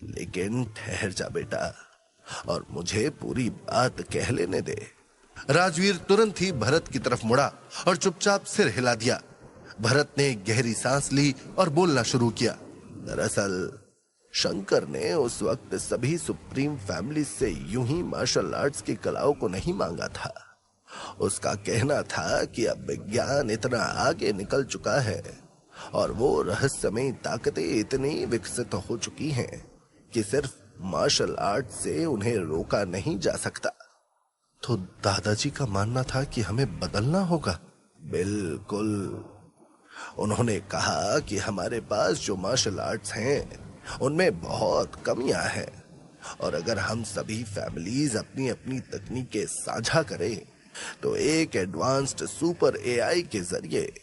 लेकिन ठहर जा बेटा और मुझे पूरी बात कह लेने दे। राजवीर तुरंत ही भरत की तरफ मुड़ा और चुपचाप सिर हिला दिया। भरत ने गहरी सांस ली और बोलना शुरू किया। दरअसल शंकर ने उस वक्त सभी सुप्रीम फैमिली से यूं ही मार्शल आर्ट्स की कलाओं को नहीं मांगा था। उसका कहना था कि अब विज्ञान इतना आगे निकल चुका है और वो रहस्यमयी ताकतें इतनी विकसित हो चुकी हैं कि सिर्फ मार्शल आर्ट से उन्हें रोका नहीं जा सकता। तो दादाजी का मानना था कि हमें बदलना होगा। बिल्कुल। उन्होंने कहा कि हमारे पास जो मार्शल आर्ट्स हैं उनमें बहुत कमियां हैं और अगर हम सभी फैमिलीज अपनी अपनी तकनीकें साझा करें तो एक एडवांस्ड सुपर एआई के जरिए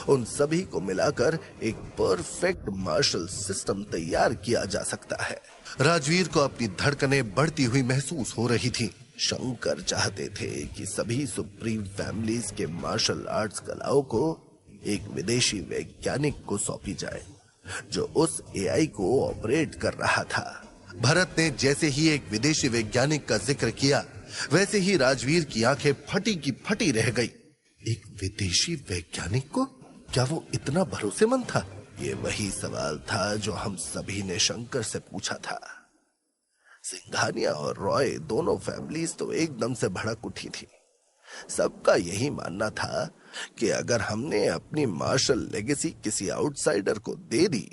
उन सभी को मिलाकर एक परफेक्ट मार्शल सिस्टम तैयार किया जा सकता है। राजवीर को अपनी धड़कनें बढ़ती हुई महसूस हो रही थी। शंकर चाहते थे कि सभी सुप्रीम फैमिलीज के मार्शल आर्ट्स कलाओं को एक विदेशी वैज्ञानिक को सौंपी जाए जो उस एआई को ऑपरेट कर रहा था। भरत ने जैसे ही एक विदेशी वैज्ञानिक का जिक्र किया वैसे ही राजवीर की आंखें फटी की फटी रह गई। एक विदेशी वैज्ञानिक को? क्या वो इतना भरोसेमंद था? ये वही सवाल था जो हम सभी ने शंकर से पूछा था। सिंघानिया और रॉय दोनों फैमिलीज तो एकदम से भड़क उठी थी। सबका यही मानना था कि अगर हमने अपनी मार्शल लेगेसी किसी आउटसाइडर को दे दी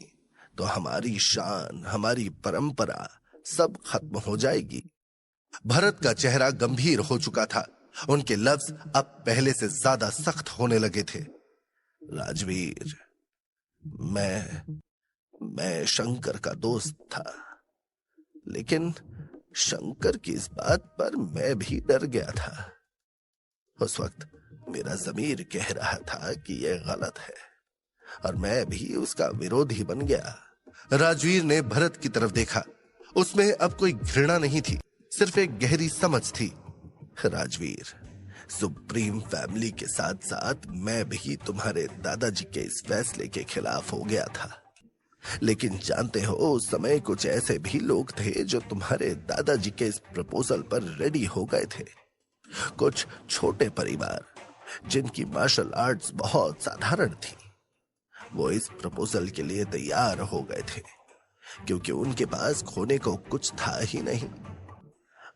तो हमारी शान, हमारी परंपरा सब खत्म हो जाएगी। भरत का चेहरा गंभीर हो चुका था। उनके लफ्ज अब पहले से ज्यादा सख्त होने लगे थे। राजवीर, मैं शंकर का दोस्त था, लेकिन शंकर की इस बात पर मैं भी डर गया था। उस वक्त मेरा ज़मीर कह रहा था कि यह गलत है और मैं भी उसका विरोधी बन गया। राजवीर ने भरत की तरफ देखा। उसमें अब कोई घृणा नहीं थी, सिर्फ एक गहरी समझ थी। राजवीर, सुप्रीम फैमिली के साथ साथ मैं भी तुम्हारे दादाजी के इस फैसले के खिलाफ हो गया था, लेकिन जानते हो उस समय कुछ ऐसे भी लोग थे जो तुम्हारे दादाजी के इस प्रपोजल पर रेडी हो गए थे। कुछ छोटे परिवार जिनकी मार्शल आर्ट्स बहुत साधारण थी, वो इस प्रपोजल के लिए तैयार हो गए थे क्योंकि उनके पास खोने को कुछ था ही नहीं।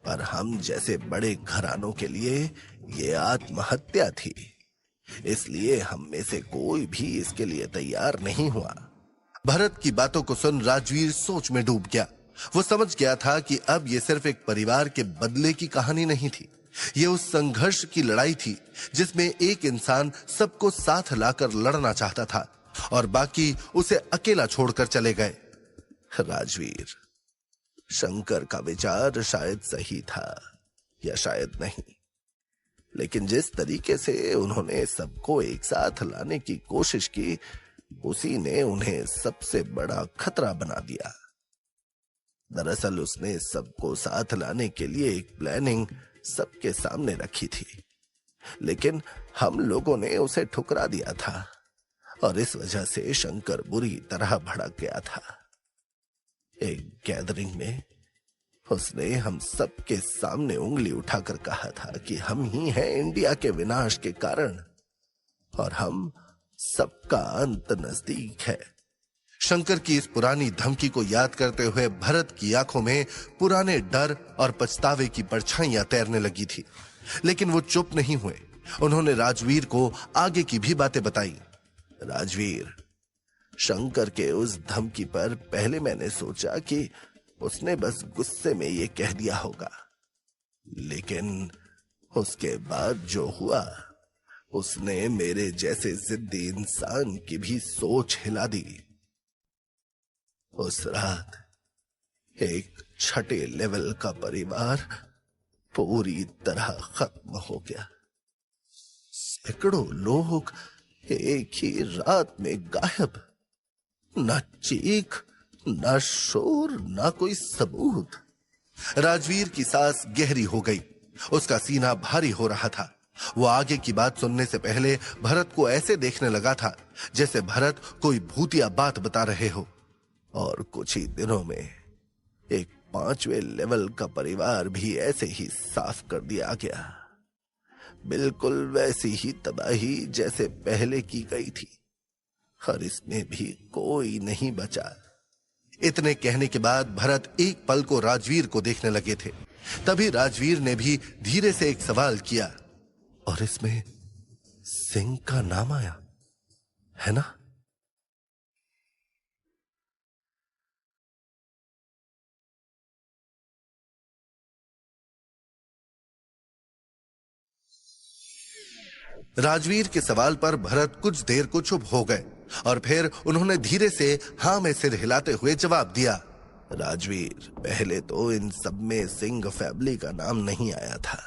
पर हम जैसे बड़े घरानों के लिए ये आत्महत्या थी, इसलिए हम में से कोई भी इसके लिए तैयार नहीं हुआ। भरत की बातों को सुन राजवीर सोच में डूब गया। वो समझ गया था कि अब ये सिर्फ एक परिवार के बदले की कहानी नहीं थी, ये उस संघर्ष की लड़ाई थी जिसमें एक इंसान सबको साथ लाकर लड़ना चाहता था और बाकी उसे अकेला छोड़कर चले गए। राजवीर, शंकर का विचार शायद सही था या शायद नहीं, लेकिन जिस तरीके से उन्होंने सबको एक साथ लाने की कोशिश की, उसी ने उन्हें सबसे बड़ा खतरा बना दिया। दरअसल उसने सबको साथ लाने के लिए एक प्लानिंग सबके सामने रखी थी, लेकिन हम लोगों ने उसे ठुकरा दिया था और इस वजह से शंकर बुरी तरह भड़क गया था। एक गैदरिंग में उसने हम सबके सामने उंगली उठाकर कहा था कि हम ही हैं इंडिया के विनाश के कारण और हम सबका अंत नजदीक है। शंकर की इस पुरानी धमकी को याद करते हुए भरत की आंखों में पुराने डर और पछतावे की परछाइयां तैरने लगी थी, लेकिन वो चुप नहीं हुए। उन्होंने राजवीर को आगे की भी बातें बताई। राजवीर, शंकर के उस धमकी पर पहले मैंने सोचा कि उसने बस गुस्से में ये कह दिया होगा, लेकिन उसके बाद जो हुआ उसने मेरे जैसे जिद्दी इंसान की भी सोच हिला दी। उस रात एक छठे लेवल का परिवार पूरी तरह खत्म हो गया। सैकड़ों लोग एक ही रात में गायब। ना चीख, ना शोर, ना कोई सबूत। राजवीर की सांस गहरी हो गई, उसका सीना भारी हो रहा था। वो आगे की बात सुनने से पहले भरत को ऐसे देखने लगा था जैसे भरत कोई भूतिया बात बता रहे हो। और कुछ ही दिनों में एक 5वें लेवल का परिवार भी ऐसे ही साफ कर दिया गया, बिल्कुल वैसी ही तबाही जैसे पहले की गई थी, और इसमें भी कोई नहीं बचा। इतने कहने के बाद भरत एक पल को राजवीर को देखने लगे थे। तभी राजवीर ने भी धीरे से एक सवाल किया, और इसमें सिंह का नाम आया है ना? राजवीर के सवाल पर भरत कुछ देर को चुप हो गए और फिर उन्होंने धीरे से हां में सिर हिलाते हुए जवाब दिया। राजवीर, पहले तो इन सब में सिंह फैमिली का नाम नहीं आया था,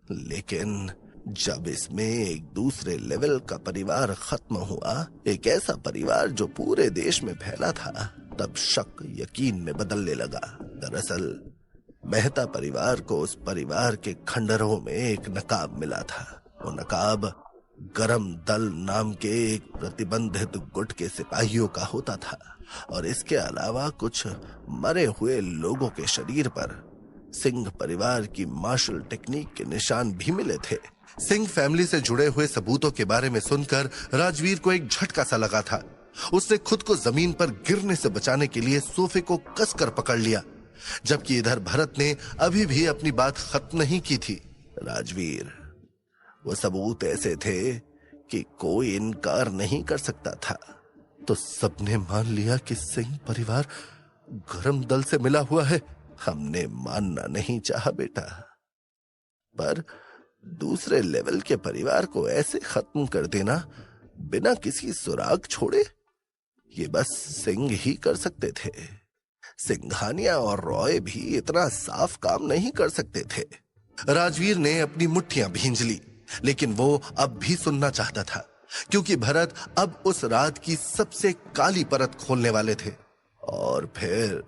लेकिन जब इसमें एक दूसरे लेवल का परिवार खत्म हुआ, एक ऐसा परिवार जो पूरे देश में फैला था, तब शक यकीन में बदलने लगा। दरअसल मेहता परिवार को उस परिवार के खंडरों में एक नकाब मिला था। वो नकाब गरम दल नाम के एक प्रतिबंधित गुट के सिपाहियों का होता था, और इसके अलावा कुछ मरे हुए लोगों के शरीर पर सिंह परिवार की मार्शल टेक्निक के निशान भी मिले थे। सिंह फैमिली से जुड़े हुए सबूतों के बारे में सुनकर राजवीर को एक झटका सा लगा था। उसने खुद को जमीन पर गिरने से बचाने के लिए सोफे को कसकर पकड़ लिया, जबकि इधर भरत ने अभी भी अपनी बात खत्म नहीं की थी। राजवीर, वो सबूत ऐसे थे कि कोई इनकार नहीं कर सकता था। तो सबने मान लिया कि सिंह परिवार गरम दल से मिला हुआ है। हमने मानना नहीं चाहा बेटा, पर दूसरे लेवल के परिवार को ऐसे खत्म कर देना बिना किसी सुराग छोड़े, ये बस सिंह ही कर सकते थे। सिंघानिया और रॉय भी इतना साफ काम नहीं कर सकते थे। राजवीर ने अपनी मुट्ठियां भींज ली, लेकिन वो अब भी सुनना चाहता था, क्योंकि भरत अब उस रात की सबसे काली परत खोलने वाले थे। और फिर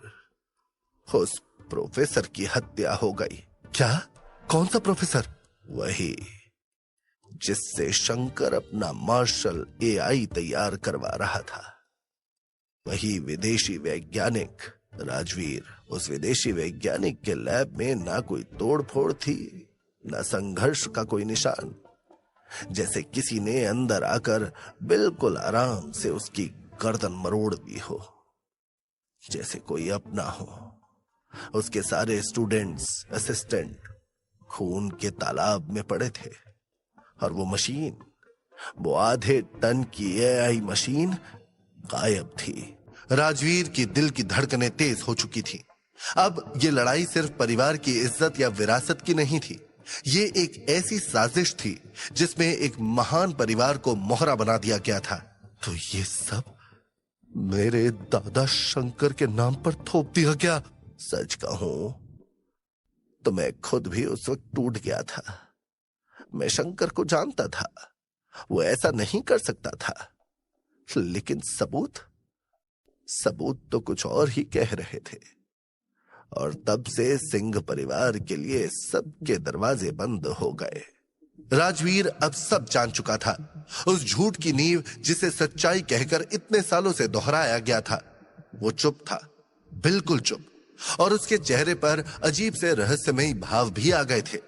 उस प्रोफेसर की हत्या हो गई। क्या? कौन सा प्रोफेसर? वही जिससे शंकर अपना मार्शल एआई तैयार करवा रहा था। वही विदेशी वैज्ञानिक। राजवीर, उस विदेशी वैज्ञानिक के लैब में ना कोई तोड़फोड़ थी, ना संघर्ष का कोई निशान। जैसे किसी ने अंदर आकर बिल्कुल आराम से उसकी गर्दन मरोड़ दी हो, जैसे कोई अपना हो। उसके सारे स्टूडेंट्स, असिस्टेंट खून के तालाब में पड़े थे, और वो मशीन, वो आधे टन की एआई मशीन गायब थी। राजवीर की दिल की धड़कनें तेज हो चुकी थी। अब ये लड़ाई सिर्फ परिवार की इज्जत या विरासत की नहीं थी, ये एक ऐसी साजिश थी जिसमें एक महान परिवार को मोहरा बना दिया गया था। तो ये सब मेरे दादा शंकर के नाम पर थोप दिया गया। सच कहूं तो मैं खुद भी उस वक्त टूट गया था। मैं शंकर को जानता था, वो ऐसा नहीं कर सकता था, लेकिन सबूत तो कुछ और ही कह रहे थे। और तब से सिंह परिवार के लिए सबके दरवाजे बंद हो गए। राजवीर अब सब जान चुका था। उस झूठ की नींव जिसे सच्चाई कहकर इतने सालों से दोहराया गया था, वो चुप था, बिल्कुल चुप। और उसके चेहरे पर अजीब से रहस्यमयी भाव भी आ गए थे।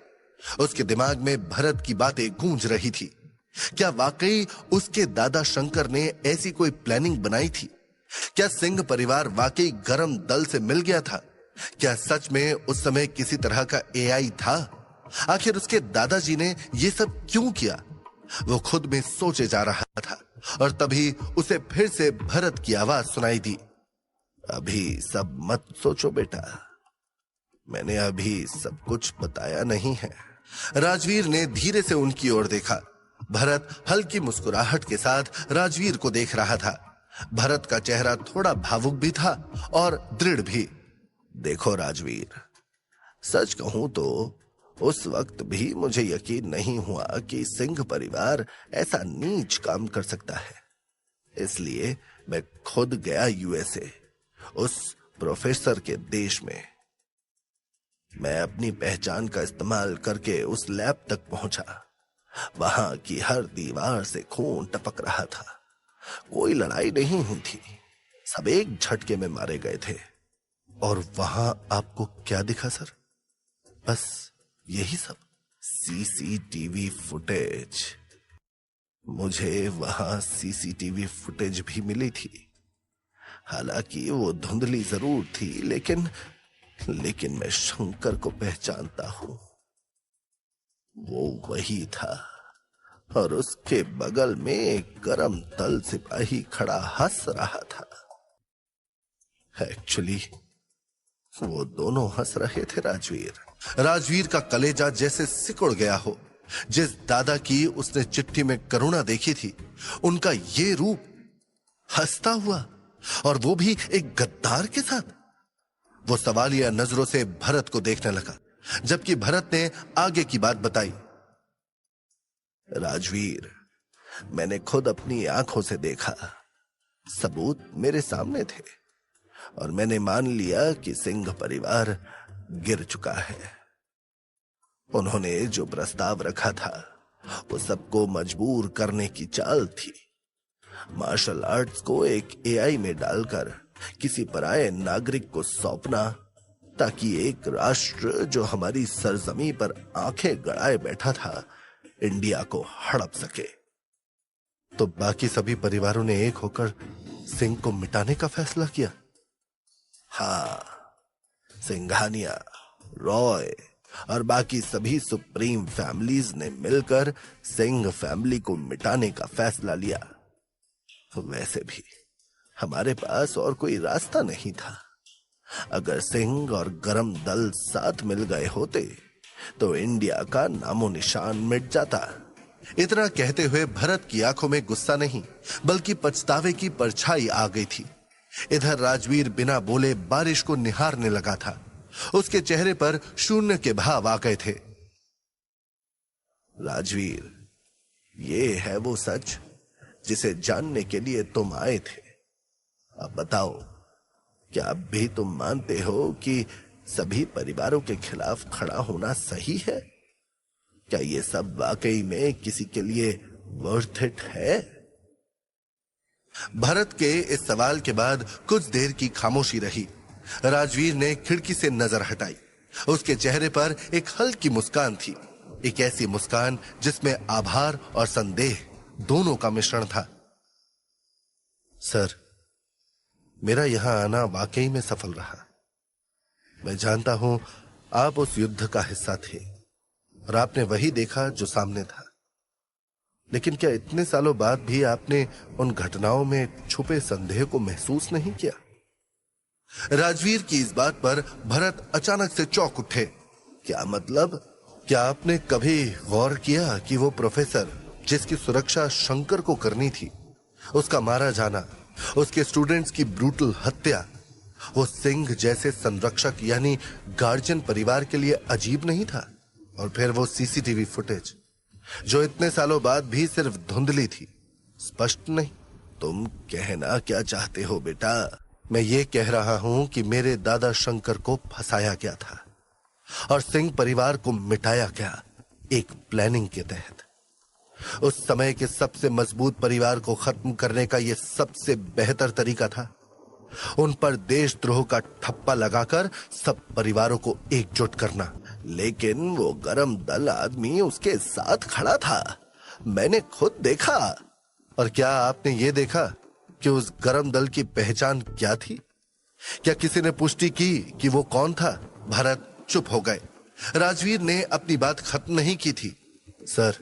उसके दिमाग में भरत की बातें गूंज रही थी। क्या वाकई उसके दादा शंकर ने ऐसी कोई प्लानिंग बनाई थी? क्या सिंह परिवार वाकई गरम दल से मिल गया था? क्या सच में उस समय किसी तरह का एआई था? आखिर उसके दादाजी ने यह सब क्यों किया? वो खुद में सोचे जा रहा था और तभी उसे फिर से भरत की आवाज सुनाई दी। अभी सब मत सोचो बेटा, मैंने अभी सब कुछ बताया नहीं है। राजवीर ने धीरे से उनकी ओर देखा। भरत हल्की मुस्कुराहट के साथ राजवीर को देख रहा था। भरत का चेहरा थोड़ा भावुक भी था और दृढ़ भी। देखो राजवीर, सच कहूं तो उस वक्त भी मुझे यकीन नहीं हुआ कि सिंह परिवार ऐसा नीच काम कर सकता है। इसलिए मैं खुद गया यूएसए, उस प्रोफेसर के देश में। मैं अपनी पहचान का इस्तेमाल करके उस लैब तक पहुंचा। वहां की हर दीवार से खून टपक रहा था। कोई लड़ाई नहीं हुई थी, सब एक झटके में मारे गए थे। और वहां आपको क्या दिखा सर? बस यही सब, सीसीटीवी फुटेज। मुझे वहां सीसीटीवी फुटेज भी मिली थी। हालांकि वो धुंधली जरूर थी, लेकिन मैं शंकर को पहचानता हूं। वो वही था और उसके बगल में एक गरम तल सिपाही खड़ा हंस रहा था। एक्चुअली वो दोनों हंस रहे थे राजवीर। राजवीर का कलेजा जैसे सिकुड़ गया हो। जिस दादा की उसने चिट्ठी में करुणा देखी थी, उनका ये रूप हंसता हुआ, और वो भी एक गद्दार के साथ। वो सवालिया नजरों से भरत को देखने लगा, जबकि भरत ने आगे की बात बताई। राजवीर, मैंने खुद अपनी आंखों से देखा, सबूत मेरे सामने थे, और मैंने मान लिया कि सिंह परिवार गिर चुका है। उन्होंने जो प्रस्ताव रखा था वो सबको मजबूर करने की चाल थी। मार्शल आर्ट्स को एक एआई में डालकर किसी पराये नागरिक को सौंपना, ताकि एक राष्ट्र जो हमारी सरजमी पर आंखें गड़ाए बैठा था, इंडिया को हड़प सके। तो बाकी सभी परिवारों ने एक होकर सिंह को मिटाने का फैसला किया? हाँ, सिंघानिया, रॉय और बाकी सभी सुप्रीम फैमिलीज ने मिलकर सिंह फैमिली को मिटाने का फैसला लिया। वैसे भी हमारे पास और कोई रास्ता नहीं था। अगर सिंह और गरम दल साथ मिल गए होते तो इंडिया का नामो निशान मिट जाता। इतना कहते हुए भरत की आंखों में गुस्सा नहीं, बल्कि पछतावे की परछाई आ गई थी। इधर राजवीर बिना बोले बारिश को निहारने लगा था। उसके चेहरे पर शून्य के भाव आ गए थे। राजवीर, ये है वो सच जिसे जानने के लिए तुम आए थे। अब बताओ, क्या अब भी तुम मानते हो कि सभी परिवारों के खिलाफ खड़ा होना सही है? क्या ये सब वाकई में किसी के लिए वर्थ इट है? भरत के इस सवाल के बाद कुछ देर की खामोशी रही। राजवीर ने खिड़की से नजर हटाई। उसके चेहरे पर एक हल्की मुस्कान थी, एक ऐसी मुस्कान जिसमें आभार और संदेह दोनों का मिश्रण था। सर, मेरा यहां आना वाकई में सफल रहा। मैं जानता हूं आप उस युद्ध का हिस्सा थे और आपने वही देखा जो सामने था। लेकिन क्या इतने सालों बाद भी आपने उन घटनाओं में छुपे संदेह को महसूस नहीं किया? राजवीर की इस बात पर भरत अचानक से चौंक उठे। क्या मतलब? क्या आपने कभी गौर किया कि वो प्रोफेसर जिसकी सुरक्षा शंकर को करनी थी, उसका मारा जाना, उसके स्टूडेंट्स की ब्रूटल हत्या, वो सिंह जैसे संरक्षक यानी गार्जियन परिवार के लिए अजीब नहीं था? और फिर वो सीसीटीवी फुटेज जो इतने सालों बाद भी सिर्फ धुंधली थी, स्पष्ट नहीं। तुम कहना क्या चाहते हो बेटा? मैं ये कह रहा हूं कि मेरे दादा शंकर को फंसाया गया था और सिंह परिवार को मिटाया गया, एक प्लानिंग के तहत। उस समय के सबसे मजबूत परिवार को खत्म करने का यह सबसे बेहतर तरीका था। उन पर देशद्रोह का ठप्पा लगाकर सब परिवारों को एकजुट करना। लेकिन वो गरम दल आदमी उसके साथ खड़ा था, मैंने खुद देखा। और क्या आपने ये देखा कि उस गरम दल की पहचान क्या थी? क्या किसी ने पुष्टि की कि वो कौन था? भरत चुप हो गए। राजवीर ने अपनी बात खत्म नहीं की थी। सर,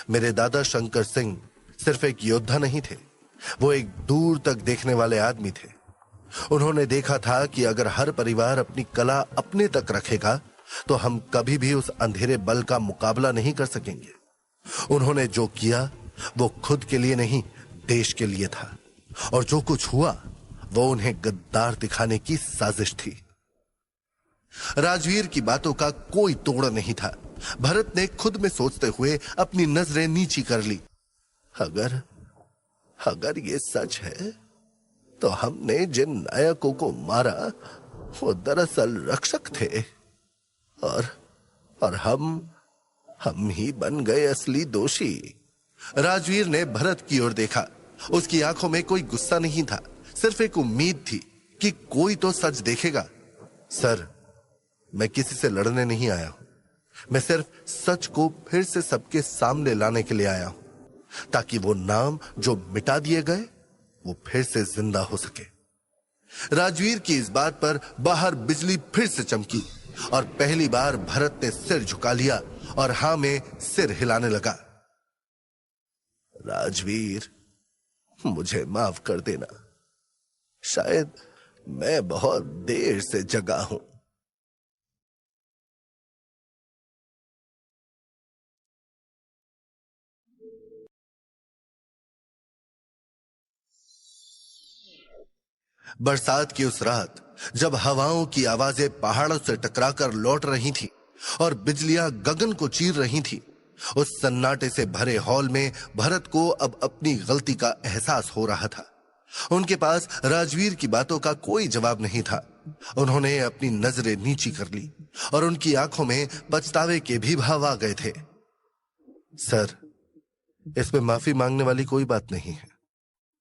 मेरे दादा शंकर सिंह सिर्फ एक योद्धा नहीं थे, वो एक दूर तक देखने वाले आदमी थे। उन्होंने देखा था कि अगर हर परिवार अपनी कला अपने तक रखेगा तो हम कभी भी उस अंधेरे बल का मुकाबला नहीं कर सकेंगे। उन्होंने जो किया वो खुद के लिए नहीं, देश के लिए था। और जो कुछ हुआ वो उन्हें गद्दार दिखाने की साजिश थी। राजवीर की बातों का कोई तोड़ नहीं था। भरत ने खुद में सोचते हुए अपनी नजरें नीची कर ली। अगर ये सच है तो हमने जिन नायकों को मारा वो दरअसल रक्षक थे, और हम ही बन गए असली दोषी। राजवीर ने भरत की ओर देखा। उसकी आंखों में कोई गुस्सा नहीं था, सिर्फ एक उम्मीद थी कि कोई तो सच देखेगा। सर, मैं किसी से लड़ने नहीं आया हूं, मैं सिर्फ सच को फिर से सबके सामने लाने के लिए आया हूं, ताकि वो नाम जो मिटा दिए गए वो फिर से जिंदा हो सके। राजवीर की इस बात पर बाहर बिजली फिर से चमकी और पहली बार भरत ने सिर झुका लिया और हां में सिर हिलाने लगा। राजवीर, मुझे माफ कर देना, शायद मैं बहुत देर से जगा हूं। बरसात की उस रात जब हवाओं की आवाजें पहाड़ों से टकराकर लौट रही थी और बिजलियां गगन को चीर रही थी, उस सन्नाटे से भरे हॉल में भरत को अब अपनी गलती का एहसास हो रहा था। उनके पास राजवीर की बातों का कोई जवाब नहीं था। उन्होंने अपनी नजरें नीची कर ली और उनकी आंखों में पछतावे के भी भाव आ गए थे। सर, इसमें माफी मांगने वाली कोई बात नहीं है।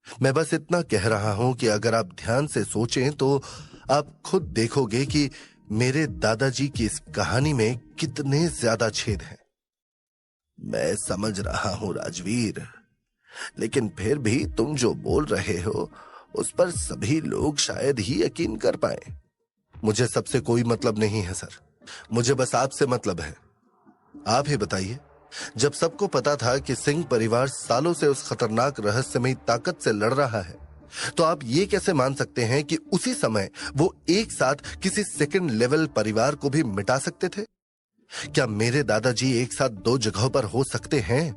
मैं बस इतना कह रहा हूं कि अगर आप ध्यान से सोचें तो आप खुद देखोगे कि मेरे दादाजी की इस कहानी में कितने ज्यादा छेद हैं। मैं समझ रहा हूं राजवीर, लेकिन फिर भी तुम जो बोल रहे हो उस पर सभी लोग शायद ही यकीन कर पाए। मुझे सबसे कोई मतलब नहीं है सर, मुझे बस आपसे मतलब है। आप ही बताइए, जब सबको पता था कि सिंह परिवार सालों से उस खतरनाक रहस्यमयी ताकत से लड़ रहा है, तो आप ये कैसे मान सकते हैं कि उसी समय वो एक साथ किसी सेकंड लेवल परिवार को भी मिटा सकते थे? क्या मेरे दादाजी एक साथ दो जगहों पर हो सकते हैं?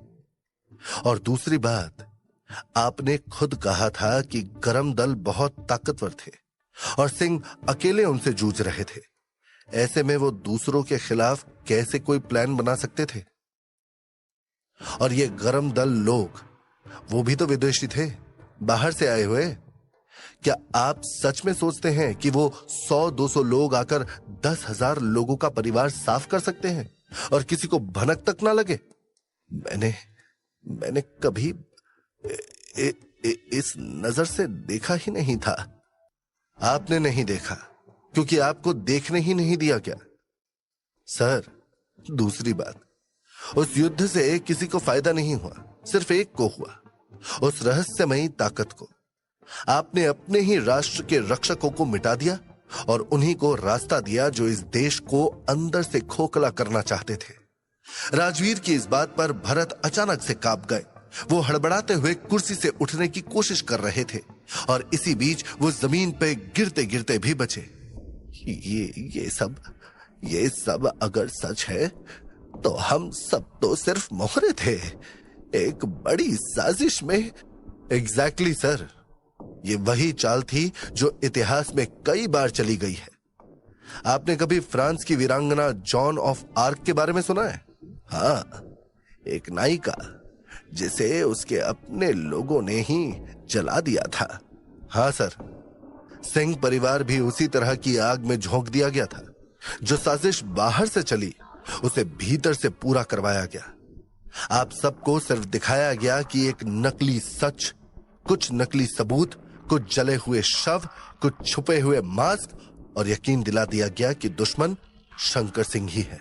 और दूसरी बात, आपने खुद कहा था कि गरम दल बहुत ताकतवर थे और सिंह अकेले उनसे जूझ रहे थे। ऐसे में वो दूसरों के खिलाफ कैसे कोई प्लान बना सकते थे? और ये गरम दल लोग, वो भी तो विदेशी थे, बाहर से आए हुए। क्या आप सच में सोचते हैं कि वो 100-200 लोग आकर 10,000 लोगों का परिवार साफ कर सकते हैं और किसी को भनक तक ना लगे? मैंने कभी इस नजर से देखा ही नहीं था। आपने नहीं देखा क्योंकि आपको देखने ही नहीं दिया क्या? सर, दूसरी बात, उस युद्ध से किसी को फायदा नहीं हुआ, सिर्फ एक को हुआ, उस रहस्यमयी ताकत को। आपने अपने ही राष्ट्र के रक्षकों को मिटा दिया और उन्हीं को रास्ता दिया जो इस देश को अंदर से खोखला करना चाहते थे। राजवीर की इस बात पर भरत अचानक से कांप गए। वो हड़बड़ाते हुए कुर्सी से उठने की कोशिश कर रहे थे और इसी बीच वो जमीन पे गिरते गिरते भी बचे। ये सब अगर सच है तो हम सब तो सिर्फ मोहरे थे, एक बड़ी साजिश में। एग्जैक्टली सर, ये वही चाल थी जो इतिहास में कई बार चली गई है। आपने कभी फ्रांस की वीरांगना जॉन ऑफ आर्क के बारे में सुना है? हाँ, एक नायिका जिसे उसके अपने लोगों ने ही जला दिया था। हाँ सर, सिंह परिवार भी उसी तरह की आग में झोंक दिया गया था। जो साजिश बाहर से चली उसे भीतर से पूरा करवाया गया। आप सबको सिर्फ दिखाया गया कि एक नकली सच, कुछ नकली सबूत, कुछ जले हुए शव, कुछ छुपे हुए मास्क, और यकीन दिला दिया गया कि दुश्मन शंकर सिंह ही है।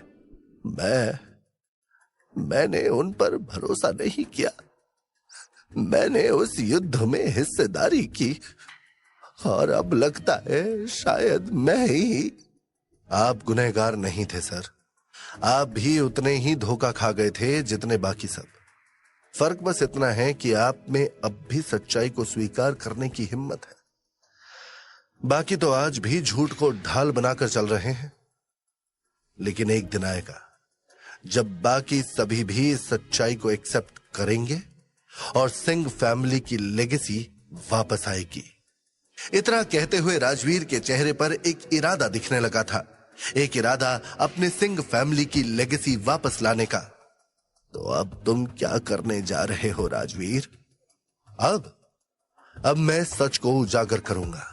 मैंने उन पर भरोसा नहीं किया। मैंने उस युद्ध में हिस्सेदारी की और अब लगता है शायद मैं ही। आप गुनहगार नहीं थे सर, आप भी उतने ही धोखा खा गए थे जितने बाकी सब। फर्क बस इतना है कि आप में अब भी सच्चाई को स्वीकार करने की हिम्मत है। बाकी तो आज भी झूठ को ढाल बनाकर चल रहे हैं, लेकिन एक दिन आएगा जब बाकी सभी भी इस सच्चाई को एक्सेप्ट करेंगे और सिंह फैमिली की लेगेसी वापस आएगी। इतना कहते हुए राजवीर के चेहरे पर एक इरादा दिखने लगा था, एक इरादा अपने सिंह फैमिली की लेगेसी वापस लाने का। तो अब तुम क्या करने जा रहे हो राजवीर? अब मैं सच को उजागर करूंगा,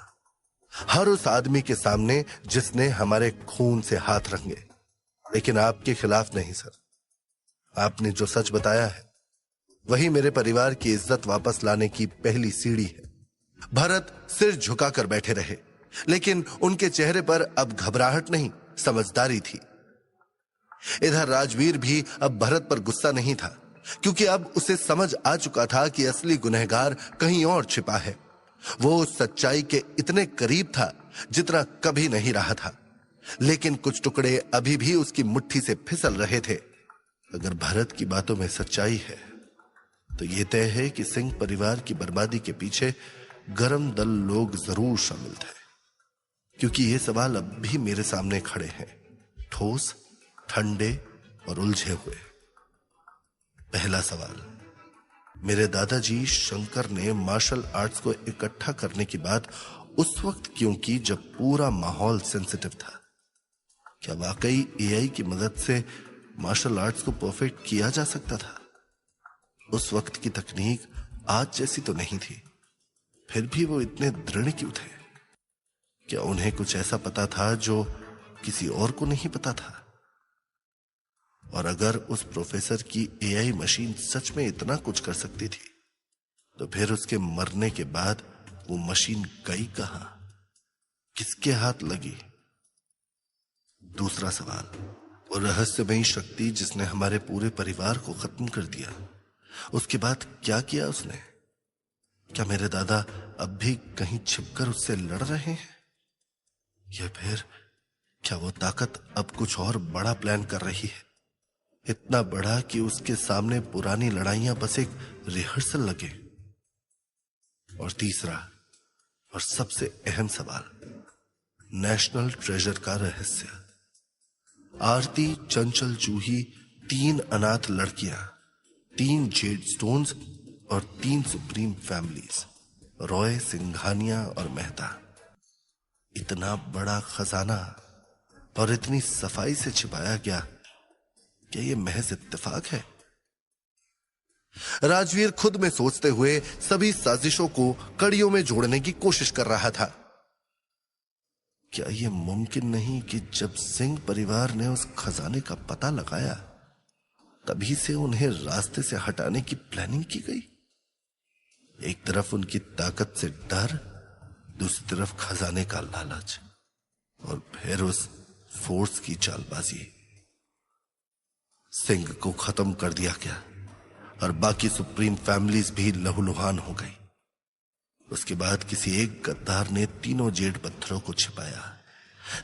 हर उस आदमी के सामने जिसने हमारे खून से हाथ रंगे। लेकिन आपके खिलाफ नहीं सर। आपने जो सच बताया है वही मेरे परिवार की इज्जत वापस लाने की पहली सीढ़ी है। भरत सिर झुकाकर बैठे रहे, लेकिन उनके चेहरे पर अब घबराहट नहीं, समझदारी थी। इधर राजवीर भी अब भरत पर गुस्सा नहीं था, क्योंकि अब उसे समझ आ चुका था कि असली गुनहगार कहीं और छिपा है। वो उस सच्चाई के इतने करीब था जितना कभी नहीं रहा था, लेकिन कुछ टुकड़े अभी भी उसकी मुट्ठी से फिसल रहे थे। अगर भरत की बातों में सच्चाई है तो यह तय है कि सिंह परिवार की बर्बादी के पीछे गरम दल लोग जरूर शामिल थे, क्योंकि ये सवाल अब भी मेरे सामने खड़े हैं, ठोस, ठंडे और उलझे हुए। पहला सवाल, मेरे दादाजी शंकर ने मार्शल आर्ट्स को इकट्ठा करने की बात उस वक्त क्यों की जब पूरा माहौल सेंसिटिव था? क्या वाकई एआई की मदद से मार्शल आर्ट्स को परफेक्ट किया जा सकता था? उस वक्त की तकनीक आज जैसी तो नहीं थी, फिर भी वो इतने दृढ़ क्यों थे? क्या उन्हें कुछ ऐसा पता था जो किसी और को नहीं पता था? और अगर उस प्रोफेसर की एआई मशीन सच में इतना कुछ कर सकती थी, तो फिर उसके मरने के बाद वो मशीन गई कहां? किसके हाथ लगी? दूसरा सवाल, वो रहस्यमयी शक्ति जिसने हमारे पूरे परिवार को खत्म कर दिया, उसके बाद क्या किया उसने? क्या मेरे दादा अब भी कहीं छिपकर उससे लड़ रहे हैं? या फिर क्या वो ताकत अब कुछ और बड़ा प्लान कर रही है, इतना बड़ा कि उसके सामने पुरानी लड़ाइयां बस एक रिहर्सल लगे? और तीसरा और सबसे अहम सवाल, नेशनल ट्रेजर का रहस्य। आरती, चंचल, जूही, 3 अनाथ लड़कियां, 3 जेड स्टोन्स और 3 सुप्रीम फैमिलीज, रॉय, सिंघानिया और मेहता। इतना बड़ा खजाना और इतनी सफाई से छिपाया गया, क्या यह महज इत्तेफाक है? राजवीर खुद में सोचते हुए सभी साजिशों को कड़ियों में जोड़ने की कोशिश कर रहा था। क्या यह मुमकिन नहीं कि जब सिंह परिवार ने उस खजाने का पता लगाया, तभी से उन्हें रास्ते से हटाने की प्लानिंग की गई? एक तरफ उनकी ताकत से डर, दूसरी तरफ खजाने का लालच, और फिर उस फोर्स की चालबाजी। सिंह को खत्म कर दिया गया और बाकी सुप्रीम फैमिलीज भी लहूलुहान हो गई। उसके बाद किसी एक गद्दार ने तीनों जेड पत्थरों को छिपाया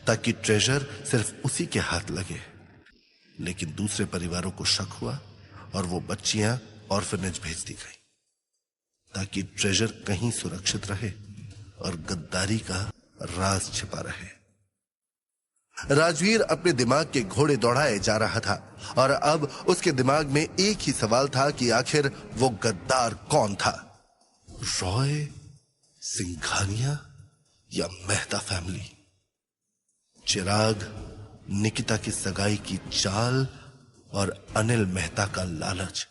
ताकि ट्रेजर सिर्फ उसी के हाथ लगे, लेकिन दूसरे परिवारों को शक हुआ और वो बच्चियां ऑर्फनेज भेज दी गई ताकि ट्रेजर कहीं सुरक्षित रहे और गद्दारी का राज छिपा रहे। राजवीर अपने दिमाग के घोड़े दौड़ाए जा रहा था और अब उसके दिमाग में एक ही सवाल था कि आखिर वो गद्दार कौन था? रॉय, सिंघानिया या मेहता फैमिली? चिराग, निकिता की सगाई की चाल और अनिल मेहता का लालच,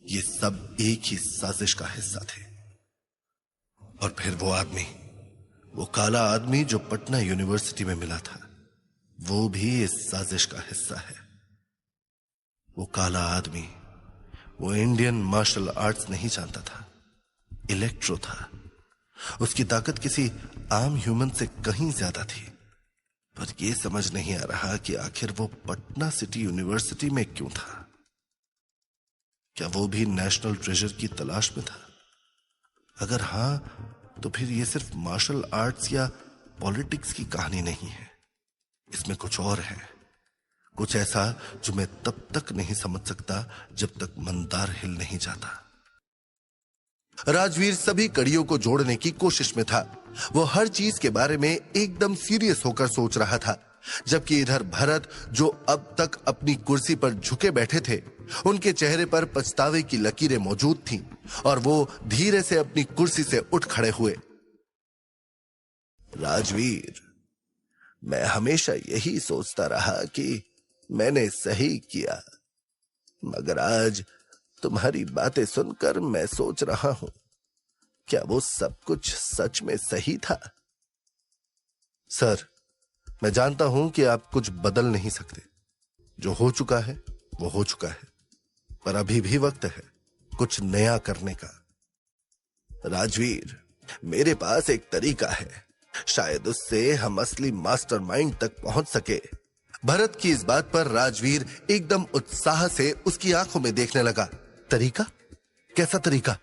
ये सब एक ही साजिश का हिस्सा थे। और फिर वो आदमी, वो काला आदमी जो पटना यूनिवर्सिटी में मिला था, वो भी इस साजिश का हिस्सा है। वो काला आदमी वो इंडियन मार्शल आर्ट्स नहीं जानता था, इलेक्ट्रो था। उसकी ताकत किसी आम ह्यूमन से कहीं ज्यादा थी। पर यह समझ नहीं आ रहा कि आखिर वो पटना सिटी यूनिवर्सिटी में क्यों था। क्या वो भी नेशनल ट्रेजर की तलाश में था? अगर हां, तो फिर ये सिर्फ मार्शल आर्ट्स या पॉलिटिक्स की कहानी नहीं है। इसमें कुछ और है, कुछ ऐसा जो मैं तब तक नहीं समझ सकता जब तक मंदार हिल नहीं जाता। राजवीर सभी कड़ियों को जोड़ने की कोशिश में था। वो हर चीज के बारे में एकदम सीरियस होकर सोच रहा था, जबकि इधर भरत, जो अब तक अपनी कुर्सी पर झुके बैठे थे, उनके चेहरे पर पछतावे की लकीरें मौजूद थीं और वो धीरे से अपनी कुर्सी से उठ खड़े हुए। राजवीर, मैं हमेशा यही सोचता रहा कि मैंने सही किया, मगर आज तुम्हारी बातें सुनकर मैं सोच रहा हूं, क्या वो सब कुछ सच में सही था? सर, मैं जानता हूं कि आप कुछ बदल नहीं सकते। जो हो चुका है वो हो चुका है, पर अभी भी वक्त है कुछ नया करने का। राजवीर, मेरे पास एक तरीका है, शायद उससे हम असली मास्टरमाइंड तक पहुंच सके। भरत की इस बात पर राजवीर एकदम उत्साह से उसकी आंखों में देखने लगा। तरीका? कैसा तरीका?